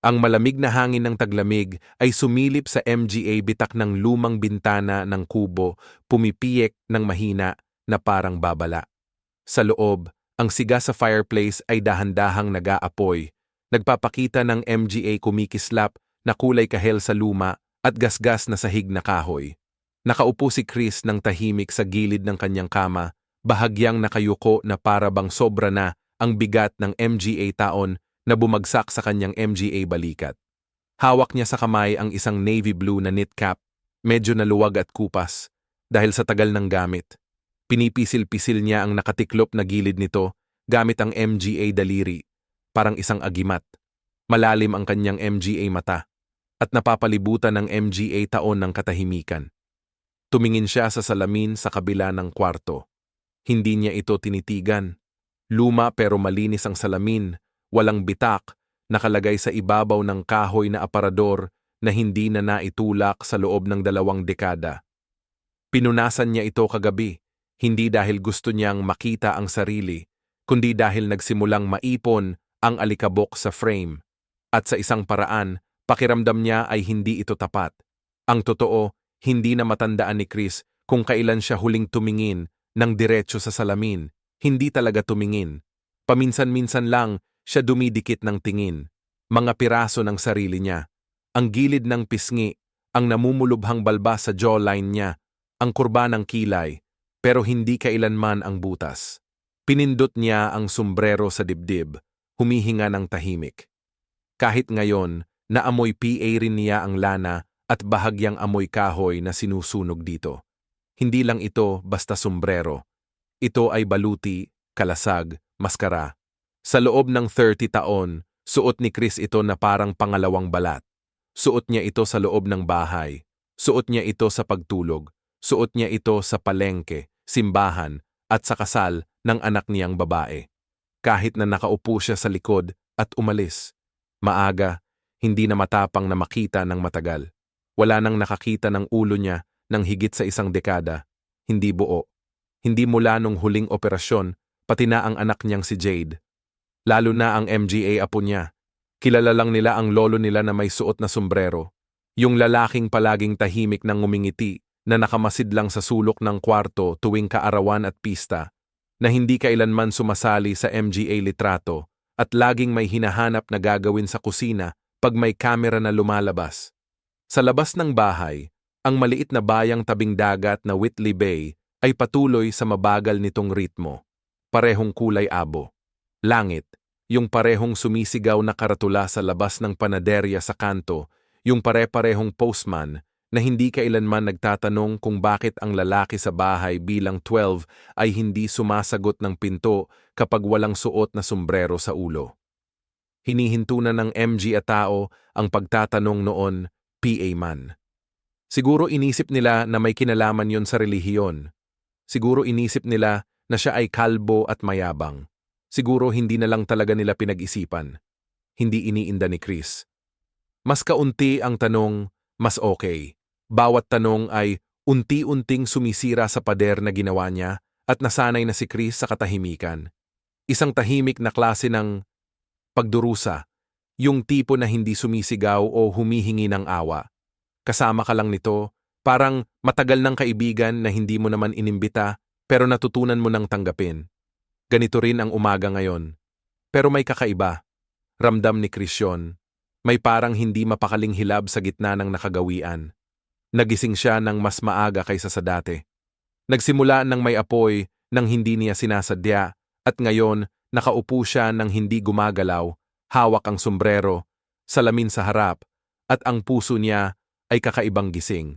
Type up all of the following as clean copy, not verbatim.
Ang malamig na hangin ng taglamig ay sumilip sa MGA bitak ng lumang bintana ng kubo, pumipiyek ng mahina na parang babala. Sa loob, ang siga sa fireplace ay dahan-dahang nag-aapoy, nagpapakita ng MGA kumikislap na kulay kahel sa luma at gasgas na sahig na kahoy. Nakaupo si Chris ng tahimik sa gilid ng kanyang kama, bahagyang nakayuko na para bang sobra na ang bigat ng MGA taon na bumagsak sa kanyang MGA balikat. Hawak niya sa kamay ang isang navy blue na knit cap, medyo naluwag at kupas, dahil sa tagal ng gamit. Pinipisil-pisil niya ang nakatiklop na gilid nito gamit ang MGA daliri, parang isang agimat. Malalim ang kanyang MGA mata, at napapalibutan ng MGA taon ng katahimikan. Tumingin siya sa salamin sa kabila ng kwarto. Hindi niya ito tinitigan. Luma pero malinis ang salamin, walang bitak, nakalagay sa ibabaw ng kahoy na aparador na hindi na naitulak sa loob ng 2 dekada. Pinunasan niya ito kagabi, hindi dahil gusto niyang makita ang sarili, kundi dahil nagsimulang maipon ang alikabok sa frame. At sa isang paraan, pakiramdam niya ay hindi ito tapat. Ang totoo, hindi na matandaan ni Chris kung kailan siya huling tumingin ng diretso sa salamin, hindi talaga tumingin. Paminsan-minsan lang, siya dumidikit ng tingin, mga piraso ng sarili niya, ang gilid ng pisngi, ang namumulubhang balbas sa jawline niya, ang kurba ng kilay, pero hindi kailanman ang butas. Pinindot niya ang sombrero sa dibdib, humihinga ng tahimik. Kahit ngayon, naamoy PA rin niya ang lana at bahagyang amoy kahoy na sinusunog dito. Hindi lang ito basta sombrero. Ito ay baluti, kalasag, maskara. Sa loob ng 30 taon, suot ni Chris ito na parang pangalawang balat. Suot niya ito sa loob ng bahay. Suot niya ito sa pagtulog. Suot niya ito sa palengke, simbahan, at sa kasal ng anak niyang babae. Kahit na nakaupo siya sa likod at umalis. Maaga, hindi na matapang na makita ng matagal. Wala nang nakakita ng ulo niya ng higit sa 1 dekada. Hindi buo. Hindi mula nung huling operasyon, pati na ang anak niyang si Jade. Lalo na ang MGA apo niya. Kilala lang nila ang lolo nila na may suot na sombrero. Yung lalaking palaging tahimik ng ngumingiti na nakamasid lang sa sulok ng kwarto tuwing kaarawan at pista, na hindi kailanman sumasali sa MGA litrato at laging may hinahanap na gagawin sa kusina pag may kamera na lumalabas. Sa labas ng bahay, ang maliit na bayang tabing dagat na Whitley Bay ay patuloy sa mabagal nitong ritmo. Parehong kulay abo. Langit, yung parehong sumisigaw na karatula sa labas ng panaderya sa kanto, yung pare-parehong postman na hindi kailanman nagtatanong kung bakit ang lalaki sa bahay bilang 12 ay hindi sumasagot ng pinto kapag walang suot na sombrero sa ulo. Hinihinto na ng MG at tao ang pagtatanong noon, PA man. Siguro inisip nila na may kinalaman yon sa relihiyon. Siguro inisip nila na siya ay kalbo at mayabang. Siguro hindi na lang talaga nila pinag-isipan. Hindi iniinda ni Chris. Mas kaunti ang tanong, mas okay. Bawat tanong ay unti-unting sumisira sa pader na ginawa niya at nasanay na si Chris sa katahimikan. Isang tahimik na klase ng pagdurusa, yung tipo na hindi sumisigaw o humihingi ng awa. Kasama ka lang nito, parang matagal ng kaibigan na hindi mo naman inimbita pero natutunan mo nang tanggapin. Ganito rin ang umaga ngayon. Pero may kakaiba. Ramdam ni Chris yun. May parang hindi mapakaling hilab sa gitna ng nakagawian. Nagising siya ng mas maaga kaysa sa dati. Nagsimula ng may apoy nang hindi niya sinasadya at ngayon nakaupo siya nang hindi gumagalaw, hawak ang sombrero, salamin sa harap at ang puso niya ay kakaibang gising.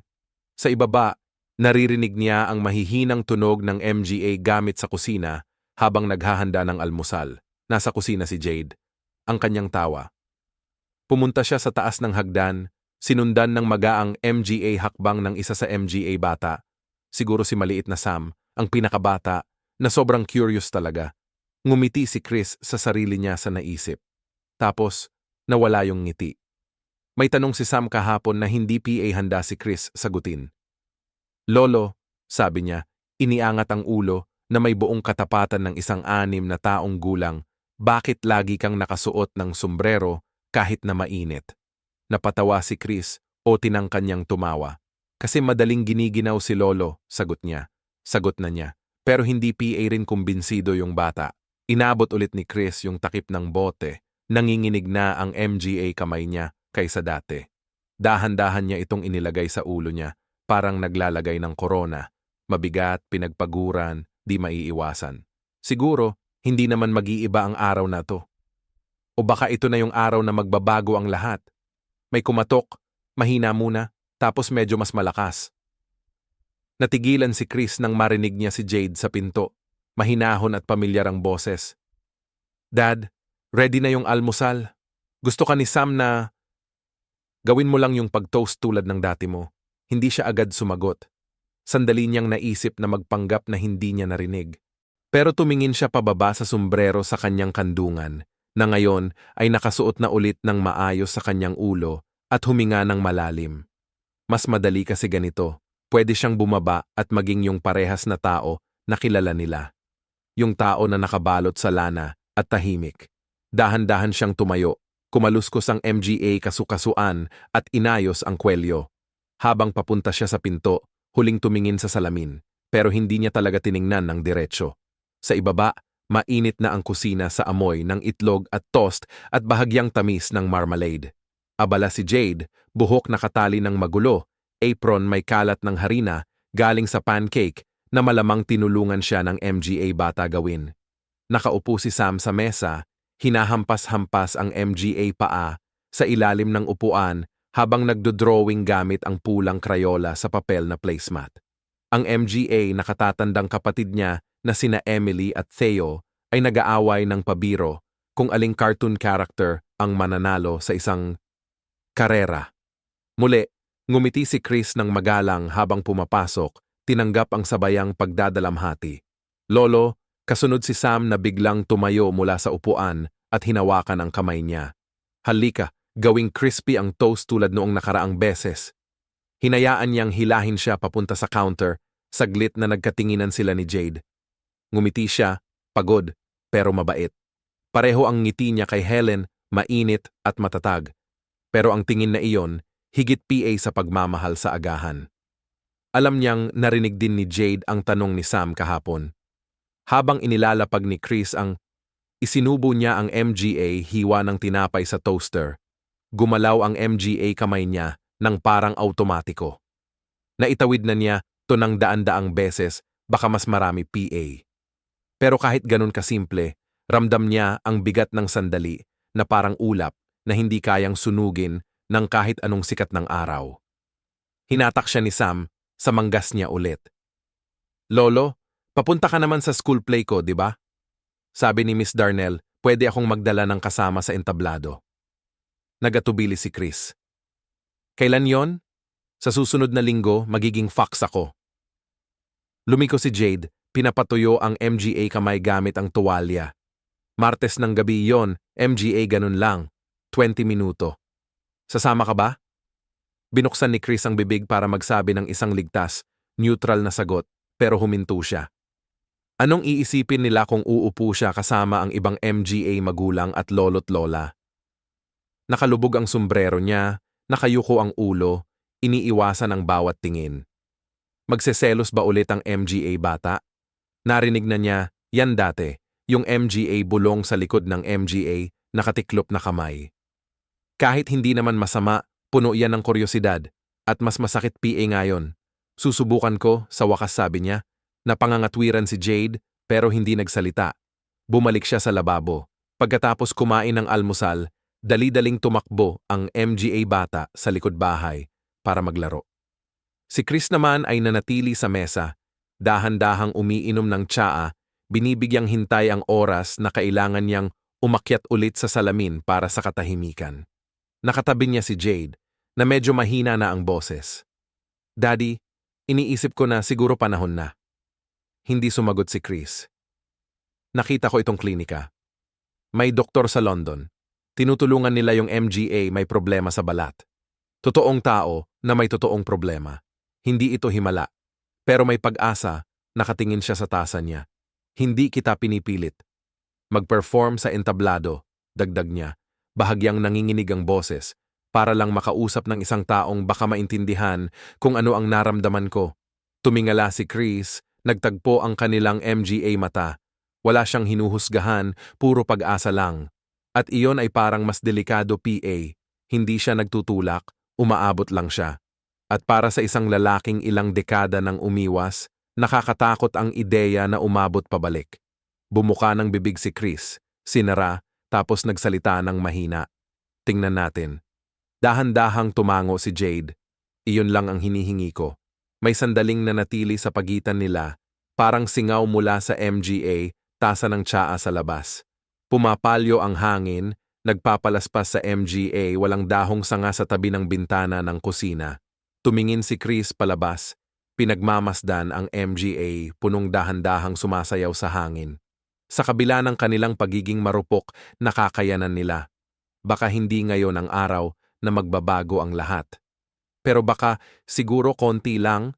Sa ibaba, naririnig niya ang mahihinang tunog ng MGA gamit sa kusina habang naghahanda ng almusal. Nasa kusina si Jade, ang kanyang tawa. Pumunta siya sa taas ng hagdan, sinundan ng magaang MGA hakbang ng isa sa MGA bata. Siguro si maliit na Sam, ang pinakabata, na sobrang curious talaga. Ngumiti si Chris sa sarili niya sa naisip. Tapos, nawala yung ngiti. May tanong si Sam kahapon na hindi PA handa si Chris sagutin. Lolo, sabi niya, iniangat ang ulo na may buong katapatan ng isang 6 na taong gulang, bakit lagi kang nakasuot ng sombrero kahit na mainit. Napatawa si Chris o tinangkan niyang tumawa. Kasi madaling giniginaw si Lolo, sagot niya. Sagot na niya. Pero hindi PA rin kumbinsido yung bata. Inabot ulit ni Chris yung takip ng bote. Nanginginig na ang MGA kamay niya kaysa dati. Dahan-dahan niya itong inilagay sa ulo niya, parang naglalagay ng korona. Mabigat, pinagpaguran, di maiiwasan. Siguro, hindi naman mag-iiba ang araw na to. O baka ito na yung araw na magbabago ang lahat. May kumatok, mahina muna, tapos medyo mas malakas. Natigilan si Chris nang marinig niya si Jade sa pinto. Mahinahon at pamilyar ang boses. Dad, ready na yung almusal. Gusto ka ni Sam na gawin mo lang yung pag-toast tulad ng dati mo. Hindi siya agad sumagot. Sandali niyang naisip na magpanggap na hindi niya narinig. Pero tumingin siya pababa sa sombrero sa kanyang kandungan, na ngayon ay nakasuot na ulit ng maayos sa kanyang ulo at huminga ng malalim. Mas madali kasi ganito. Pwede siyang bumaba at maging yung parehas na tao na kilala nila. Yung tao na nakabalot sa lana at tahimik. Dahan-dahan siyang tumayo. Kumaluskos ang MGA kasukasuan at inayos ang kwelyo. Habang papunta siya sa pinto, huling tumingin sa salamin, pero hindi niya talaga tiningnan ng diretsyo. Sa ibaba, mainit na ang kusina sa amoy ng itlog at toast at bahagyang tamis ng marmalade. Abala si Jade, buhok nakatali ng magulo, apron may kalat ng harina galing sa pancake na malamang tinulungan siya ng MGA bata gawin. Nakaupo si Sam sa mesa, hinahampas-hampas ang MGA paa sa ilalim ng upuan habang nagdodrawing gamit ang pulang Crayola sa papel na placemat. Ang MGA nakatatandang kapatid niya na sina Emily at Theo ay nag-aaway ng pabiro kung aling cartoon character ang mananalo sa isang karera. Muli, ngumiti si Chris ng magalang habang pumapasok, tinanggap ang sabayang pagdadalamhati. Lolo, kasunod si Sam na biglang tumayo mula sa upuan at hinawakan ang kamay niya. Halika, gawing crispy ang toast tulad noong nakaraang beses. Hinayaan niyang hilahin siya papunta sa counter, saglit na nagkatinginan sila ni Jade. Ngumiti siya, pagod, pero mabait. Pareho ang ngiti niya kay Helen, mainit at matatag. Pero ang tingin na iyon, higit PA sa pagmamahal sa agahan. Alam niyang narinig din ni Jade ang tanong ni Sam kahapon. Habang inilalapag ni Chris isinubo niya ang MGA hiwa ng tinapay sa toaster. Gumalaw ang MGA kamay niya ng parang automatiko. Naitawid na niya to ng daan-daang beses, baka mas marami PA. Pero kahit ganun kasimple, ramdam niya ang bigat ng sandali na parang ulap na hindi kayang sunugin ng kahit anong sikat ng araw. Hinatak siya ni Sam sa manggas niya ulit. Lolo, papunta ka naman sa school play ko, di ba? Sabi ni Miss Darnell, pwede akong magdala ng kasama sa entablado. Nagatubili si Chris. Kailan yon? Sa susunod na linggo, magiging fox ako. Lumiko si Jade, pinapatuyo ang MGA kamay gamit ang tuwalya. Martes ng gabi yon, MGA ganun lang, 20 minuto. Sasama ka ba? Binuksan ni Chris ang bibig para magsabi ng isang ligtas, neutral na sagot, pero huminto siya. Anong iisipin nila kung uupo siya kasama ang ibang MGA magulang at lolo't lola? Nakalubog ang sombrero niya, nakayuko ang ulo, iniiwasan ang bawat tingin. Magseselos ba ulit ang MGA bata? Narinig na niya, yan dati, yung MGA bulong sa likod ng MGA, nakatiklop na kamay. Kahit hindi naman masama, puno yan ng kuryosidad, at mas masakit PA ngayon. Susubukan ko, sa wakas sabi niya. Napangangatwiran si Jade, pero hindi nagsalita. Bumalik siya sa lababo. Pagkatapos kumain ng almusal, dali-daling tumakbo ang MGA bata sa likod bahay para maglaro. Si Chris naman ay nanatili sa mesa, dahan-dahang umiinom ng tsaa, binibigyang hintay ang oras na kailangan niyang umakyat ulit sa salamin para sa katahimikan. Nakatabi niya si Jade, na medyo mahina na ang boses. Daddy, iniisip ko na siguro panahon na. Hindi sumagot si Chris. Nakita ko itong klinika. May doktor sa London. Tinutulungan nila yung MGA may problema sa balat. Totoong tao na may totoong problema. Hindi ito himala. Pero may pag-asa, nakatingin siya sa tasa niya. Hindi kita pinipilit. Mag-perform sa entablado, dagdag niya. Bahagyang nanginginig ang boses, para lang makausap ng isang taong baka maintindihan kung ano ang naramdaman ko. Tumingala si Chris, nagtagpo ang kanilang MGA mata. Wala siyang hinuhusgahan, puro pag-asa lang. At iyon ay parang mas delikado PA. Hindi siya nagtutulak, umaabot lang siya. At para sa isang lalaking ilang dekada nang umiwas, nakakatakot ang ideya na umabot pabalik. Bumuka ng bibig si Chris, sinara, tapos nagsalita ng mahina. Tingnan natin. Dahan-dahang tumango si Jade. Iyon lang ang hinihingi ko. May sandaling nanatili sa pagitan nila, parang singaw mula sa MGA, tasa ng tsaa sa labas. Pumapalyo ang hangin, nagpapalaspas sa MGA, walang dahong sanga sa tabi ng bintana ng kusina. Tumingin si Chris palabas, pinagmamasdan ang MGA, punong dahan-dahang sumasayaw sa hangin. Sa kabila ng kanilang pagiging marupok, nakakayanan nila. Baka hindi ngayon ang araw na magbabago ang lahat. Pero baka, siguro konti lang,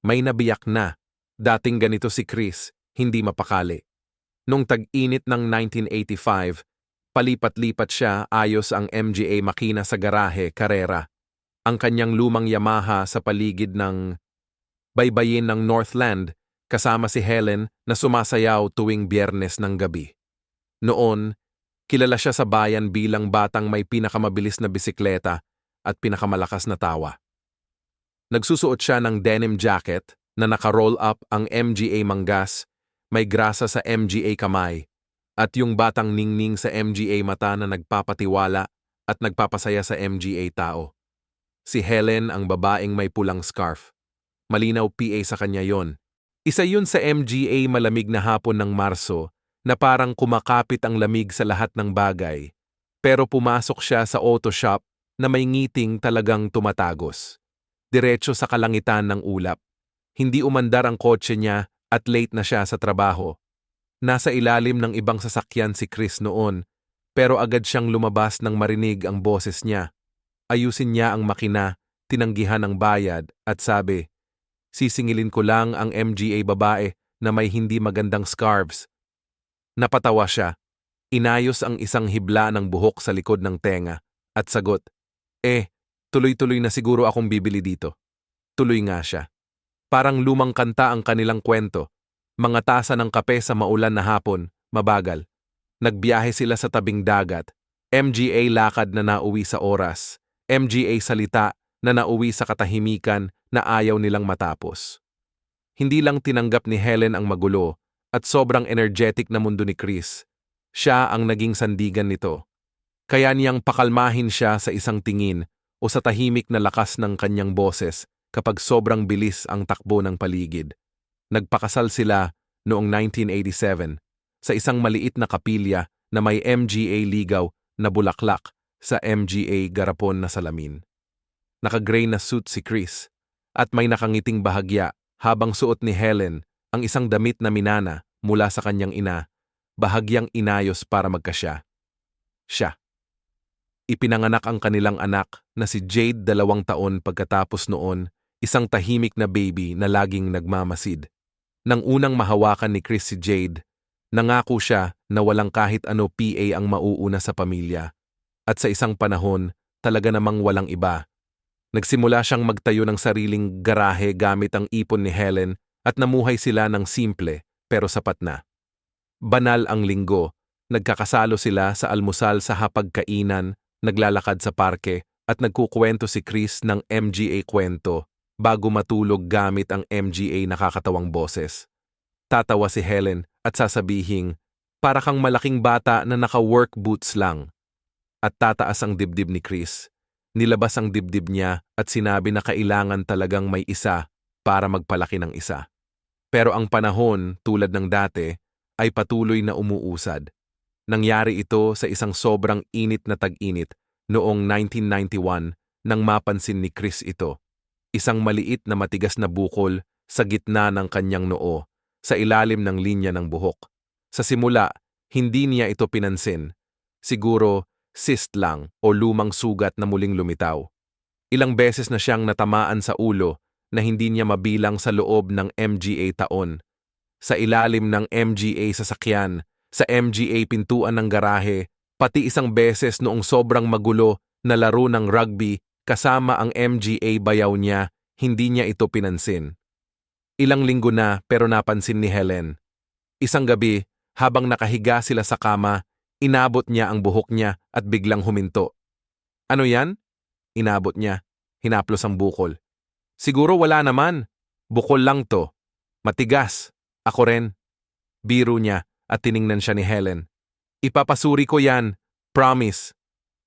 may nabiyak na. Dating ganito si Chris, hindi mapakali. Nung tag-init ng 1985, palipat-lipat siya ayos ang MGA makina sa garahe, karera. Ang kanyang lumang Yamaha sa paligid ng baybayin ng Northland, kasama si Helen na sumasayaw tuwing Biyernes ng gabi. Noon, kilala siya sa bayan bilang batang may pinakamabilis na bisikleta at pinakamalakas na tawa. Nagsusuot siya ng denim jacket na naka-roll up ang MGA manggas, may grasa sa MGA kamay, at yung batang ningning sa MGA mata na nagpapatiwala at nagpapasaya sa MGA tao. Si Helen ang babaeng may pulang scarf. Malinaw PA sa kanya yon. Isa yun sa MGA malamig na hapon ng Marso na parang kumakapit ang lamig sa lahat ng bagay. Pero pumasok siya sa auto shop na may ngiting talagang tumatagos. Diretso sa kalangitan ng ulap. Hindi umandar ang kotse niya at late na siya sa trabaho. Nasa ilalim ng ibang sasakyan si Chris noon, pero agad siyang lumabas nang marinig ang boses niya. Ayusin niya ang makina, tinanggihan ang bayad at sabi, "Sisingilin ko lang ang MGA babae na may hindi magandang scarves." Napatawa siya. Inayos ang isang hibla ng buhok sa likod ng tenga at sagot, tuloy-tuloy na siguro akong bibili dito. Tuloy nga siya. Parang lumang kanta ang kanilang kwento. Mga tasa ng kape sa maulan na hapon, mabagal. Nagbiyahe sila sa tabing dagat. MGA lakad na nauwi sa oras. MGA salita na nauwi sa katahimikan na ayaw nilang matapos. Hindi lang tinanggap ni Helen ang magulo at sobrang energetic na mundo ni Chris. Siya ang naging sandigan nito. Kaya niyang pakalmahin siya sa isang tingin o sa tahimik na lakas ng kanyang boses kapag sobrang bilis ang takbo ng paligid. Nagpakasal sila noong 1987 sa isang maliit na kapilya na may MGA ligaw na bulaklak sa MGA garapon na salamin. Naka-gray na suit si Chris at may nakangiting bahagya habang suot ni Helen ang isang damit na minana mula sa kanyang ina, bahagyang inayos para magkasya. Siya. Ipinanganak ang kanilang anak na si Jade 2 taon pagkatapos noon, isang tahimik na baby na laging nagmamasid. Nang unang mahawakan ni Chris si Jade, nangako siya na walang kahit ano PA ang mauuna sa pamilya. At sa isang panahon, talaga namang walang iba. Nagsimula siyang magtayo ng sariling garahe gamit ang ipon ni Helen at namuhay sila ng simple pero sapat na. Banal ang linggo, nagkakasalo sila sa almusal sa hapagkainan, naglalakad sa parke at nagkukwento si Chris ng MGA kwento bago matulog gamit ang MGA nakakatawang boses. Tatawa si Helen at sasabihing, "Para kang malaking bata na naka-work boots lang." At tataas ang dibdib ni Chris. Nilabas ang dibdib niya at sinabi na kailangan talagang may isa para magpalaki ng isa. Pero ang panahon, tulad ng dati, ay patuloy na umuusad. Nangyari ito sa isang sobrang init na tag-init noong 1991 nang mapansin ni Chris ito. Isang maliit na matigas na bukol sa gitna ng kanyang noo, sa ilalim ng linya ng buhok. Sa simula, hindi niya ito pinansin. Siguro, cyst lang o lumang sugat na muling lumitaw. Ilang beses na siyang natamaan sa ulo na hindi niya mabilang sa loob ng MGA taon. Sa ilalim ng MGA sasakyan, sa MGA pintuan ng garahe, Pati isang beses noong sobrang magulo na laro ng rugby kasama ang MGA bayaw niya, hindi niya ito pinansin. Ilang linggo na pero napansin ni Helen. Isang gabi, habang nakahiga sila sa kama, inabot niya ang buhok niya at biglang huminto. Ano yan? Inabot niya. Hinaplos ang bukol. Siguro wala naman. Bukol lang to. Matigas. Ako rin. Biro niya at tiningnan siya ni Helen. Ipapasuri ko yan. Promise.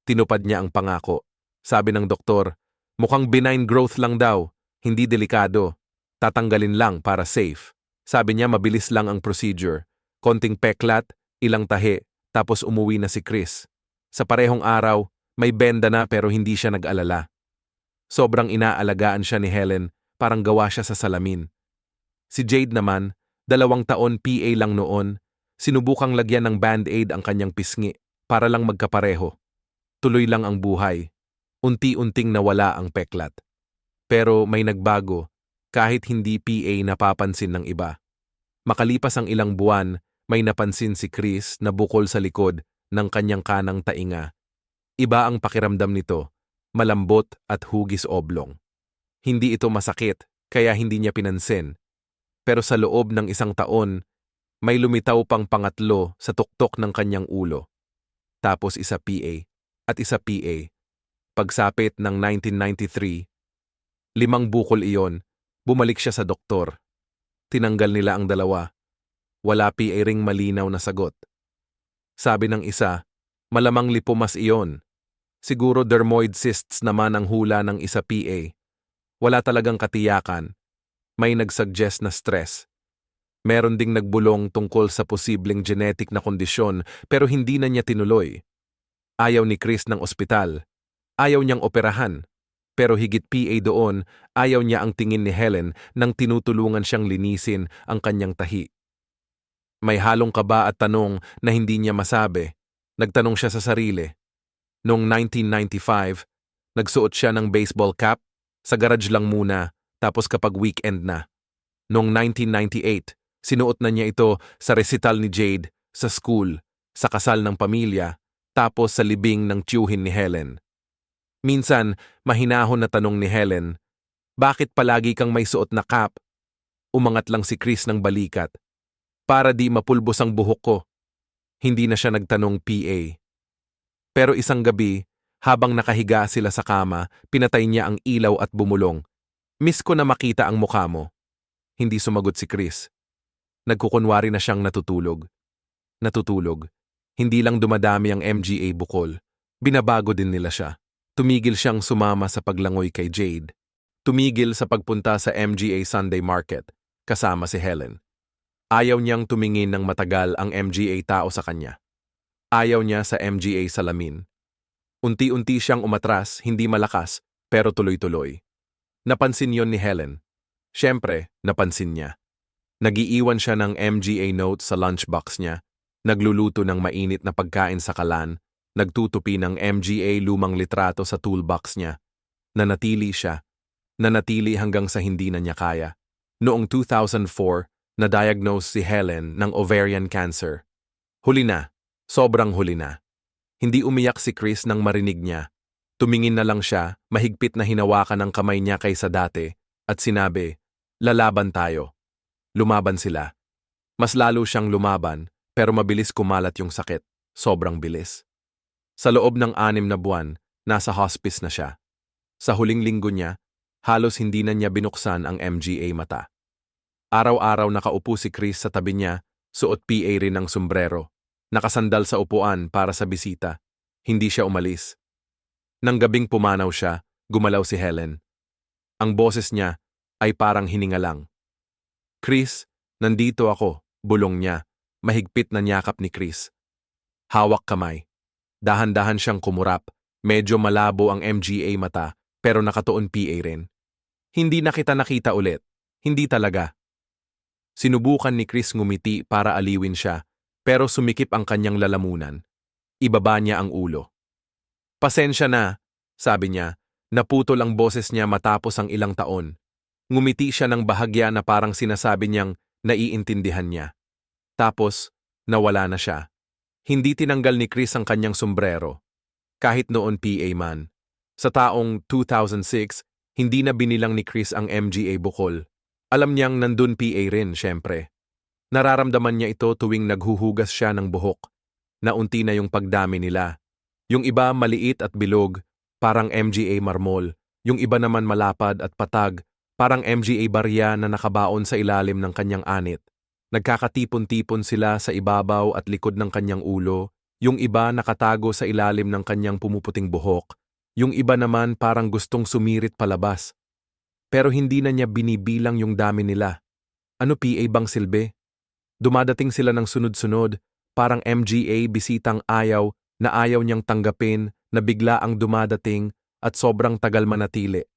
Tinupad niya ang pangako. Sabi ng doktor, mukhang benign growth lang daw. Hindi delikado. Tatanggalin lang para safe. Sabi niya mabilis lang ang procedure. Konting peklat, ilang tahi, tapos umuwi na si Chris. Sa parehong araw, may benda na pero hindi siya nag-alala. Sobrang inaalagaan siya ni Helen, parang gawa siya sa salamin. Si Jade naman, 2 taon PA lang noon, sinubukang lagyan ng band-aid ang kanyang pisngi para lang magkapareho. Tuloy lang ang buhay. Unti-unting nawala ang peklat. Pero may nagbago, kahit hindi PA napapansin ng iba. Makalipas ang ilang buwan, may napansin si Chris na bukol sa likod ng kanyang kanang tainga. Iba ang pakiramdam nito, malambot at hugis oblong. Hindi ito masakit, kaya hindi niya pinansin. Pero sa loob ng 1 taon, may lumitaw pang pangatlo sa tuktok ng kanyang ulo. Tapos isa PA, at isa PA. Pagsapit ng 1993, 5 bukol iyon, bumalik siya sa doktor. Tinanggal nila ang 2. Wala PA ring malinaw na sagot. Sabi ng isa, malamang lipomas iyon. Siguro dermoid cysts naman ang hula ng isa PA. Wala talagang katiyakan. May nagsuggest na stress. Meron ding nagbulong tungkol sa posibleng genetic na kondisyon pero hindi na niya tinuloy. Ayaw ni Chris ng ospital. Ayaw niyang operahan. Pero higit PA doon, ayaw niya ang tingin ni Helen nang tinutulungan siyang linisin ang kanyang tahi. May halong kaba at tanong na hindi niya masabi. Nagtanong siya sa sarili. Noong 1995, nagsuot siya ng baseball cap, sa garage lang muna, tapos kapag weekend na. Noong 1998, sinuot na niya ito sa recital ni Jade, sa school, sa kasal ng pamilya, tapos sa libing ng tiyuhin ni Helen. Minsan, mahinahon na tanong ni Helen, bakit palagi kang may suot na cap? Umangat lang si Chris ng balikat. Para di mapulbos ang buhok ko. Hindi na siya nagtanong PA. Pero isang gabi, habang nakahiga sila sa kama, pinatay niya ang ilaw at bumulong. Miss ko na makita ang mukha mo. Hindi sumagot si Chris. Nagkukunwari na siyang natutulog. Natutulog. Hindi lang dumadami ang MGA bukol. Binabago din nila siya. Tumigil siyang sumama sa paglangoy kay Jade. Tumigil sa pagpunta sa MGA Sunday Market, kasama si Helen. Ayaw niyang tumingin ng matagal ang MGA tao sa kanya. Ayaw niya sa MGA salamin. Unti-unti siyang umatras, hindi malakas, pero tuloy-tuloy. Napansin yon ni Helen. Siyempre, napansin niya. Nagiiwan siya ng MGA notes sa lunchbox niya, nagluluto ng mainit na pagkain sa kalan, nagtutupi ng MGA lumang litrato sa toolbox niya. Nanatili siya. Nanatili hanggang sa hindi na niya kaya. Noong 2004, na-diagnose si Helen ng ovarian cancer. Huli na. Sobrang huli na. Hindi umiyak si Chris nang marinig niya. Tumingin na lang siya, mahigpit na hinawakan ang kamay niya kaysa dati, at sinabi, lalaban tayo. Lumaban sila. Mas lalo siyang lumaban, pero mabilis kumalat yung sakit. Sobrang bilis. Sa loob ng 6 na buwan, nasa hospice na siya. Sa huling linggo niya, halos hindi na niya binuksan ang MGA mata. Araw-araw nakaupo si Chris sa tabi niya, suot PA rin ng sombrero. Nakasandal sa upuan para sa bisita. Hindi siya umalis. Nang gabing pumanaw siya, gumalaw si Helen. Ang boses niya ay parang hininga lang. Chris, nandito ako, bulong niya. Mahigpit na niyakap ni Chris. Hawak kamay. Dahan-dahan siyang kumurap. Medyo malabo ang MGA mata, pero nakatuon PA rin. Hindi na kita nakita ulit. Hindi talaga. Sinubukan ni Chris ngumiti para aliwin siya, pero sumikip ang kanyang lalamunan. Ibaba niya ang ulo. Pasensya na, sabi niya. Naputol ang boses niya matapos ang ilang taon. Ngumiti siya ng bahagya na parang sinasabi niyang naiintindihan niya. Tapos, nawala na siya. Hindi tinanggal ni Chris ang kanyang sombrero. Kahit noon PA man. Sa taong 2006, hindi na binilang ni Chris ang MGA bukol. Alam niyang nandun PA rin, syempre. Nararamdaman niya ito tuwing naghuhugas siya ng buhok. Naunti na yung pagdami nila. Yung iba maliit at bilog, parang MGA marmol. Yung iba naman malapad at patag, parang MGA barya na nakabaon sa ilalim ng kanyang anit. Nagkakatipon-tipon sila sa ibabaw at likod ng kanyang ulo. Yung iba nakatago sa ilalim ng kanyang pumuputing buhok. Yung iba naman parang gustong sumirit palabas. Pero hindi na niya binibilang yung dami nila. Ano PA bang silbi? Dumadating sila ng sunod-sunod, parang MGA bisitang ayaw na ayaw niyang tanggapin na bigla ang dumadating at sobrang tagal manatili.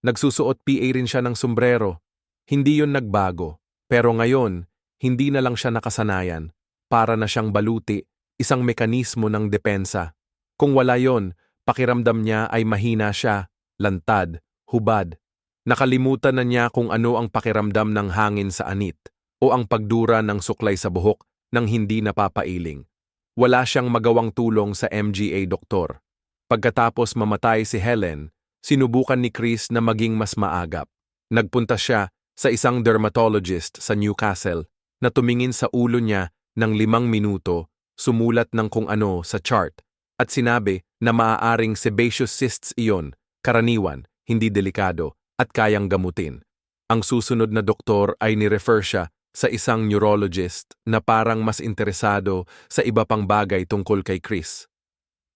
Nagsusuot PA rin siya ng sombrero. Hindi yun nagbago. Pero ngayon, hindi na lang siya nakasanayan. Para na siyang baluti, isang mekanismo ng depensa. Kung wala yon, pakiramdam niya ay mahina siya, lantad, hubad. Nakalimutan na niya kung ano ang pakiramdam ng hangin sa anit o ang pagdura ng suklay sa buhok nang hindi napapailing. Wala siyang magawang tulong sa MGA doktor. Pagkatapos mamatay si Helen, sinubukan ni Chris na maging mas maagap. Nagpunta siya sa isang dermatologist sa Newcastle na tumingin sa ulo niya ng 5 minuto, sumulat ng kung ano sa chart, at sinabi na maaaring sebaceous cysts iyon, karaniwan, hindi delikado, at kayang gamutin. Ang susunod na doktor ay ni-refer siya sa isang neurologist na parang mas interesado sa iba pang bagay tungkol kay Chris.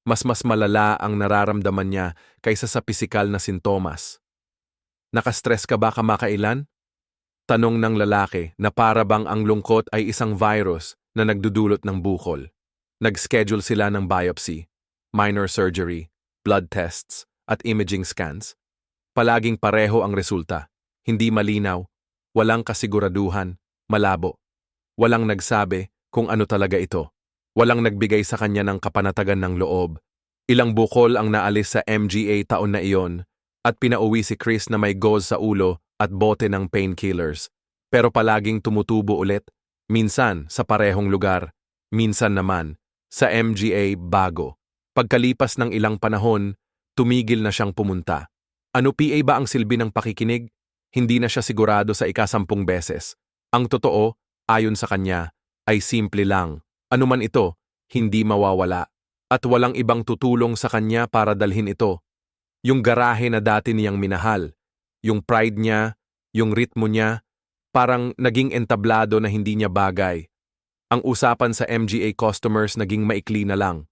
Mas malala ang nararamdaman niya kaysa sa pisikal na sintomas. Nakastress ka ba kamakailan? Tanong ng lalaki na para bang ang lungkot ay isang virus na nagdudulot ng bukol. Nag-schedule sila ng biopsy, minor surgery, blood tests, at imaging scans. Palaging pareho ang resulta. Hindi malinaw, walang kasiguraduhan, malabo. Walang nagsabi kung ano talaga ito. Walang nagbigay sa kanya ng kapanatagan ng loob. Ilang bukol ang naalis sa MGA taon na iyon at pinauwi si Chris na may gauze sa ulo at bote ng painkillers. Pero palaging tumutubo ulit, minsan sa parehong lugar, minsan naman sa MGA bago. Pagkalipas ng ilang panahon, tumigil na siyang pumunta. Ano PA ba ang silbi ng pakikinig? Hindi na siya sigurado sa ika-10 beses. Ang totoo, ayon sa kanya, ay simple lang. Ano man ito, hindi mawawala. At walang ibang tutulong sa kanya para dalhin ito. Yung garahe na dati niyang minahal, yung pride niya, yung ritmo niya, parang naging entablado na hindi niya bagay. Ang usapan sa MGA customers naging maikli na lang.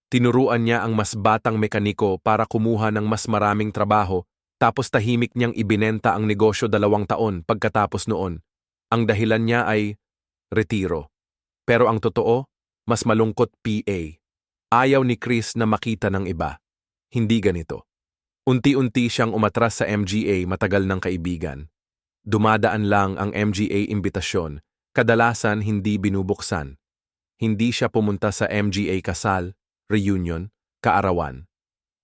Tinuruan niya ang mas batang mekaniko para kumuha ng mas maraming trabaho, tapos tahimik niyang ibinenta ang negosyo 2 taon pagkatapos noon. Ang dahilan niya ay retiro. Pero ang totoo, mas malungkot PA. Ayaw ni Chris na makita ng iba. Hindi ganito. Unti-unti siyang umatras sa MGA matagal ng kaibigan. Dumadaan lang ang MGA imbitasyon, kadalasan hindi binubuksan. Hindi siya pumunta sa MGA kasal, reunion, kaarawan.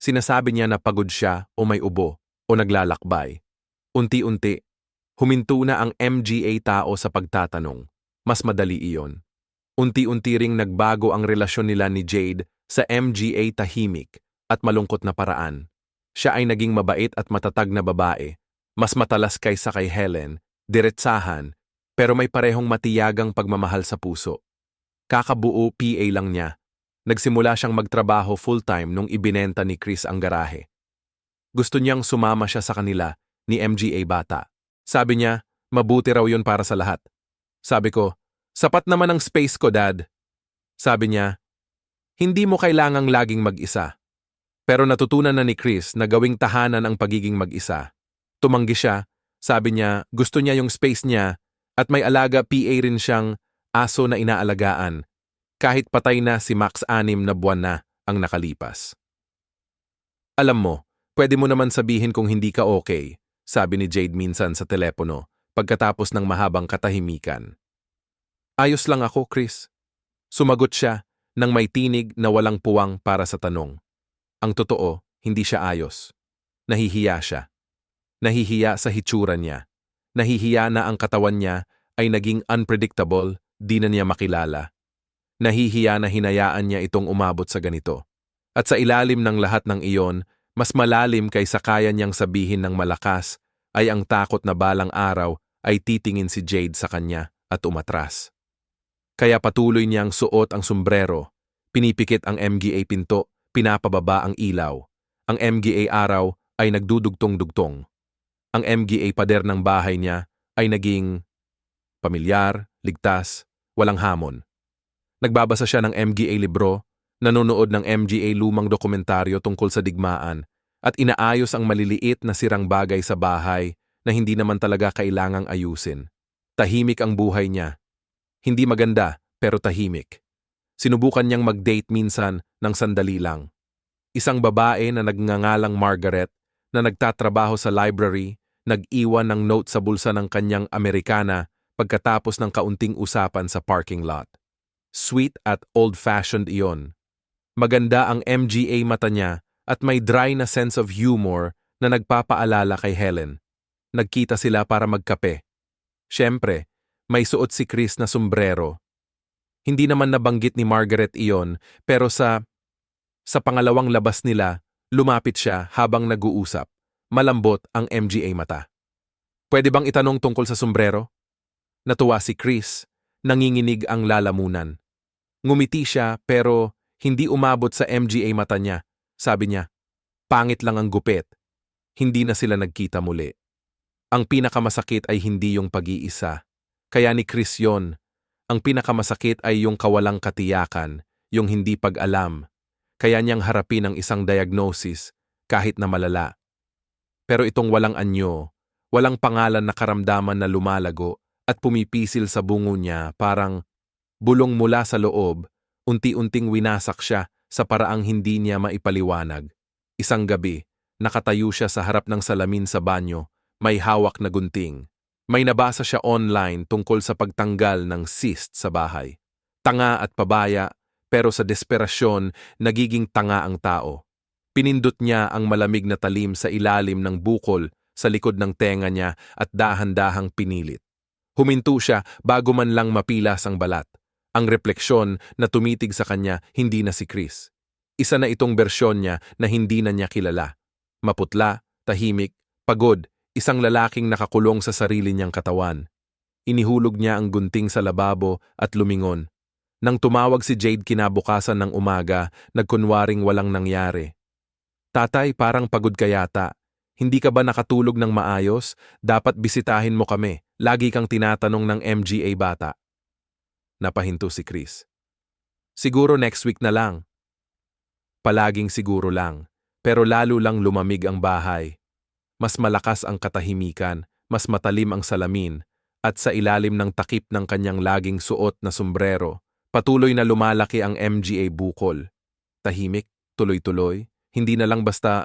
Sinasabi niya na pagod siya o may ubo o naglalakbay. Unti-unti, huminto na ang MGA tao sa pagtatanong. Mas madali iyon. Unti-unti ring nagbago ang relasyon nila ni Jade sa MGA tahimik at malungkot na paraan. Siya ay naging mabait at matatag na babae, mas matalas kaysa kay Helen, diretsahan, pero may parehong matiyagang pagmamahal sa puso. Kakabuo PA lang niya. Nagsimula siyang magtrabaho full-time nung ibinenta ni Chris ang garahe. Gusto niyang sumama siya sa kanila ni MGA bata. Sabi niya, mabuti raw yun para sa lahat. Sabi ko, sapat naman ang space ko, Dad. Sabi niya, hindi mo kailangang laging mag-isa. Pero natutunan na ni Chris na gawing tahanan ang pagiging mag-isa. Tumanggi siya, sabi niya gusto niya yung space niya at may alaga PA rin siyang aso na inaalagaan. Kahit patay na si Max 6 na buwan na ang nakalipas. Alam mo, pwede mo naman sabihin kung hindi ka okay, sabi ni Jade minsan sa telepono pagkatapos ng mahabang katahimikan. Ayos lang ako, Chris. Sumagot siya nang may tinig na walang puwang para sa tanong. Ang totoo, hindi siya ayos. Nahihiya siya. Nahihiya sa hitsura niya. Nahihiya na ang katawan niya ay naging unpredictable, di na niya makilala. Nahihiya na hinayaan niya itong umabot sa ganito. At sa ilalim ng lahat ng iyon, mas malalim kaysa kaya niyang sabihin ng malakas, ay ang takot na balang araw ay titingin si Jade sa kanya at umatras. Kaya patuloy niyang suot ang sombrero, pinipikit ang MGA pinto, pinapababa ang ilaw. Ang MGA araw ay nagdudugtong-dugtong. Ang MGA pader ng bahay niya ay naging pamilyar, ligtas, walang hamon. Nagbabasa siya ng MGA libro, nanonood ng MGA lumang dokumentaryo tungkol sa digmaan, at inaayos ang maliliit na sirang bagay sa bahay na hindi naman talaga kailangang ayusin. Tahimik ang buhay niya. Hindi maganda, pero tahimik. Sinubukan niyang mag-date minsan ng sandali lang. Isang babae na nagngangalang Margaret na nagtatrabaho sa library, nag-iwan ng note sa bulsa ng kanyang Amerikana pagkatapos ng kaunting usapan sa parking lot. Sweet at old-fashioned iyon. Maganda ang MGA mata niya at may dry na sense of humor na nagpapaalala kay Helen. Nagkita sila para magkape. Siyempre, may suot si Chris na sombrero. Hindi naman nabanggit ni Margaret iyon, pero sa pangalawang labas nila, lumapit siya habang nag-uusap. Malambot ang MGA mata. Pwede bang itanong tungkol sa sombrero? Natuwa si Chris, nanginginig ang lalamunan. Ngumiti siya pero hindi umabot sa MGA mata niya. Sabi niya, pangit lang ang gupit. Hindi na sila nagkita muli. Ang pinakamasakit ay hindi yung pag-iisa. Kaya ni Chris yon. Ang pinakamasakit ay yung kawalang katiyakan, yung hindi pag-alam. Kaya niyang harapin ang isang diagnosis kahit na malala. Pero itong walang anyo, walang pangalan na karamdaman na lumalago at pumipisil sa bungo niya parang bulong mula sa loob, unti-unting winasak siya sa paraang hindi niya maipaliwanag. Isang gabi, nakatayo siya sa harap ng salamin sa banyo, may hawak na gunting. May nabasa siya online tungkol sa pagtanggal ng cyst sa bahay. Tanga at pabaya, pero sa desperasyon, nagiging tanga ang tao. Pinindot niya ang malamig na talim sa ilalim ng bukol sa likod ng tenga niya at dahan-dahang pinilit. Huminto siya bago man lang mapilas ang balat. Ang refleksyon na tumitig sa kanya hindi na si Chris. Isa na itong bersyon niya na hindi na niya kilala. Maputla, tahimik, pagod, isang lalaking nakakulong sa sarili niyang katawan. Inihulog niya ang gunting sa lababo at lumingon. Nang tumawag si Jade kinabukasan ng umaga, nagkunwaring walang nangyari. Tatay, parang pagod ka yata. Hindi ka ba nakatulog ng maayos? Dapat bisitahin mo kami. Lagi kang tinatanong ng MGA bata. Napahinto si Chris. Siguro next week na lang. Palaging siguro lang, pero lalo lang lumamig ang bahay. Mas malakas ang katahimikan, mas matalim ang salamin, at sa ilalim ng takip ng kanyang laging suot na sombrero, patuloy na lumalaki ang MGA bukol. Tahimik, tuloy-tuloy, hindi na lang basta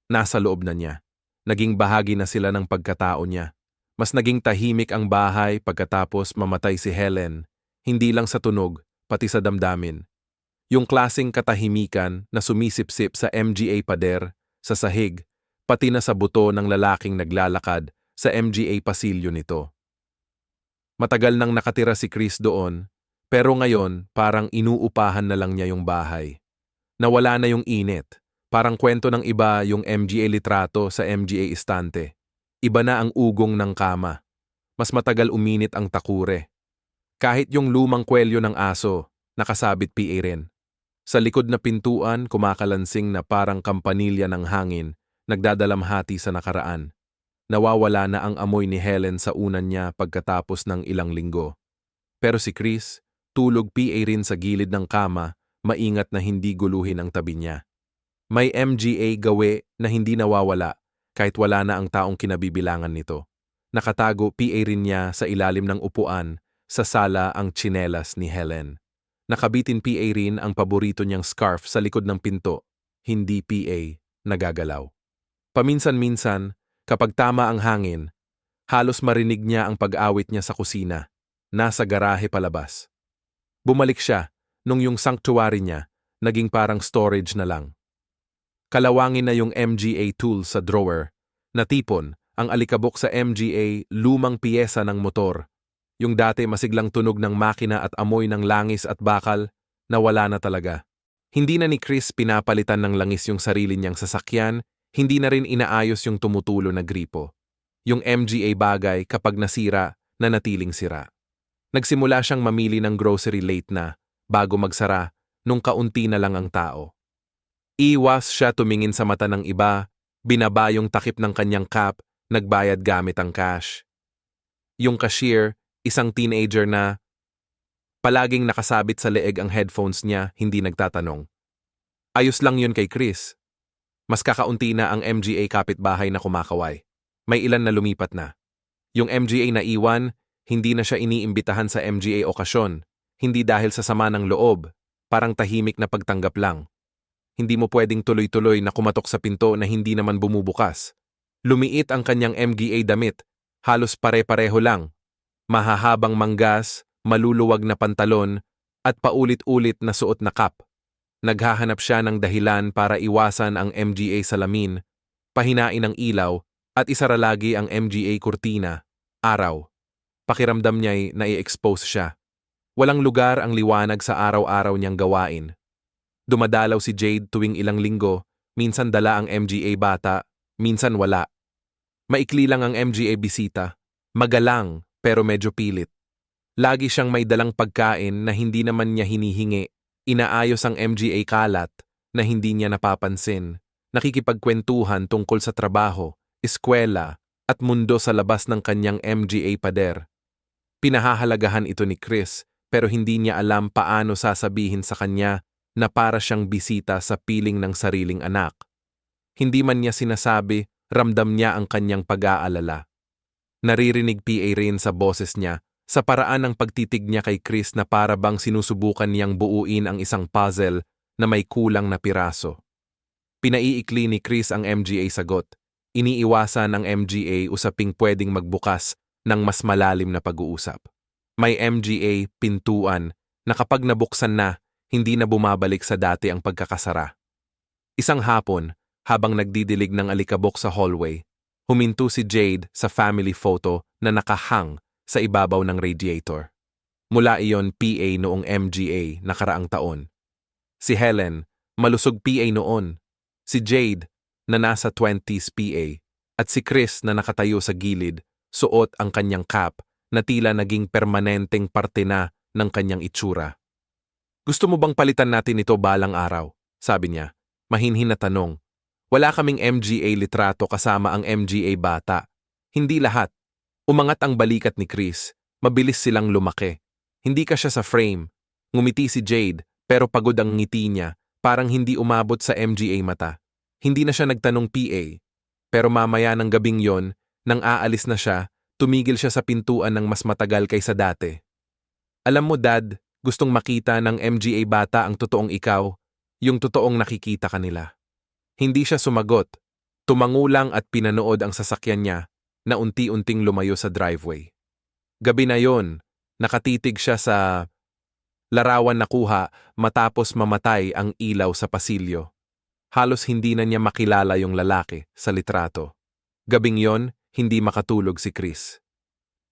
nasa loob na niya. Naging bahagi na sila ng pagkatao niya. Mas naging tahimik ang bahay pagkatapos mamatay si Helen. Hindi lang sa tunog, pati sa damdamin. Yung klaseng katahimikan na sumisipsip sa MGA pader, sa sahig, pati na sa buto ng lalaking naglalakad sa MGA pasilyo nito. Matagal nang nakatira si Chris doon, pero ngayon parang inuupahan na lang niya yung bahay. Nawala na yung init, parang kwento ng iba yung MGA litrato sa MGA istante. Iba na ang ugong ng kama. Mas matagal uminit ang takure. Kahit yung lumang kwelyo ng aso, nakasabit PA rin. Sa likod na pintuan, kumakalansing na parang kampanilya ng hangin, nagdadalamhati sa nakaraan. Nawawala na ang amoy ni Helen sa unan niya pagkatapos ng ilang linggo. Pero si Chris, tulog PA rin sa gilid ng kama, maingat na hindi guluhin ang tabi niya. May MGA gawe na hindi nawawala, kahit wala na ang taong kinabibilangan nito. Nakatago PA rin niya sa ilalim ng upuan, sa sala ang tsinelas ni Helen. Nakabitin PA rin ang paborito niyang scarf sa likod ng pinto, hindi PA nagagalaw. Paminsan-minsan, kapag tama ang hangin, halos marinig niya ang pag-awit niya sa kusina, nasa garahe palabas. Bumalik siya nung yung sanctuary niya naging parang storage na lang. Kalawangin na yung MGA tool sa drawer, natipon ang alikabok sa MGA lumang piyesa ng motor. Yung dati masiglang tunog ng makina at amoy ng langis at bakal, nawala na talaga. Hindi na ni Chris pinapalitan ng langis yung sarili niyang sasakyan, hindi na rin inaayos yung tumutulo na gripo. Yung MGA bagay kapag nasira, nanatiling sira. Nagsimula siyang mamili ng grocery late na, bago magsara, nung kaunti na lang ang tao. Iwas siya tumingin sa mata ng iba, binaba yung takip ng kanyang cap, nagbayad gamit ang cash. Yung cashier, isang teenager na palaging nakasabit sa leeg ang headphones niya, hindi nagtatanong. Ayos lang yun kay Chris. Mas kakaunti na ang MGA kapitbahay na kumakaway. May ilan na lumipat na. Yung MGA na iwan, hindi na siya iniimbitahan sa MGA okasyon. Hindi dahil sa sama ng loob, parang tahimik na pagtanggap lang. Hindi mo pwedeng tuloy-tuloy na kumatok sa pinto na hindi naman bumubukas. Lumiit ang kanyang MGA damit, halos pare-pareho lang. Mahahabang manggas, maluluwag na pantalon, at paulit-ulit na suot na cap. Naghahanap siya ng dahilan para iwasan ang MGA salamin, pahinain ang ilaw, at isara lagi ang MGA kurtina, araw. Pakiramdam niya'y nai-expose siya. Walang lugar ang liwanag sa araw-araw niyang gawain. Dumadalaw si Jade tuwing ilang linggo, minsan dala ang MGA bata, minsan wala. Maikli lang ang MGA bisita, magalang pero medyo pilit. Lagi siyang may dalang pagkain na hindi naman niya hinihingi, inaayos ang MGA kalat na hindi niya napapansin, nakikipagkwentuhan tungkol sa trabaho, eskwela, at mundo sa labas ng kanyang MGA pader. Pinahahalagahan ito ni Chris pero hindi niya alam paano sasabihin sa kanya na para siyang bisita sa piling ng sariling anak. Hindi man niya sinasabi, ramdam niya ang kanyang pag-aalala. Naririnig PA rin sa boses niya sa paraan ng pagtitig niya kay Chris na para bang sinusubukan niyang buuin ang isang puzzle na may kulang na piraso. Pinaiikli ni Chris ang MGA sagot. Iniiwasan ang MGA usaping pwedeng magbukas ng mas malalim na pag-uusap. May MGA pintuan na kapag nabuksan na, hindi na bumabalik sa dati ang pagkakasara. Isang hapon, habang nagdidilig ng alikabok sa hallway, huminto si Jade sa family photo na nakahang sa ibabaw ng radiator. Mula iyon PA noong MGA nakaraang taon. Si Helen, malusog PA noon. Si Jade, na nasa 20s PA. At si Chris na nakatayo sa gilid, suot ang kanyang cap na tila naging permanenteng parte na ng kanyang itsura. Gusto mo bang palitan natin ito balang araw? Sabi niya. Mahinhin na tanong. Wala kaming MGA litrato kasama ang MGA bata. Hindi lahat. Umangat ang balikat ni Chris. Mabilis silang lumaki. Hindi ka siya sa frame. Ngumiti si Jade, pero pagod ang ngiti niya, parang hindi umabot sa MGA mata. Hindi na siya nagtanong PA. Pero mamaya ng gabing yon, nang aalis na siya, tumigil siya sa pintuan ng mas matagal kaysa dati. Alam mo Dad, gustong makita ng MGA bata ang totoong ikaw, yung totoong nakikita kanila. Hindi siya sumagot. Tumango lang at pinanood ang sasakyan niya na unti-unting lumayo sa driveway. Gabi na yon, nakatitig siya sa larawan na kuha matapos mamatay ang ilaw sa pasilyo. Halos hindi na niya makilala yung lalaki sa litrato. Gabing yon, hindi makatulog si Chris.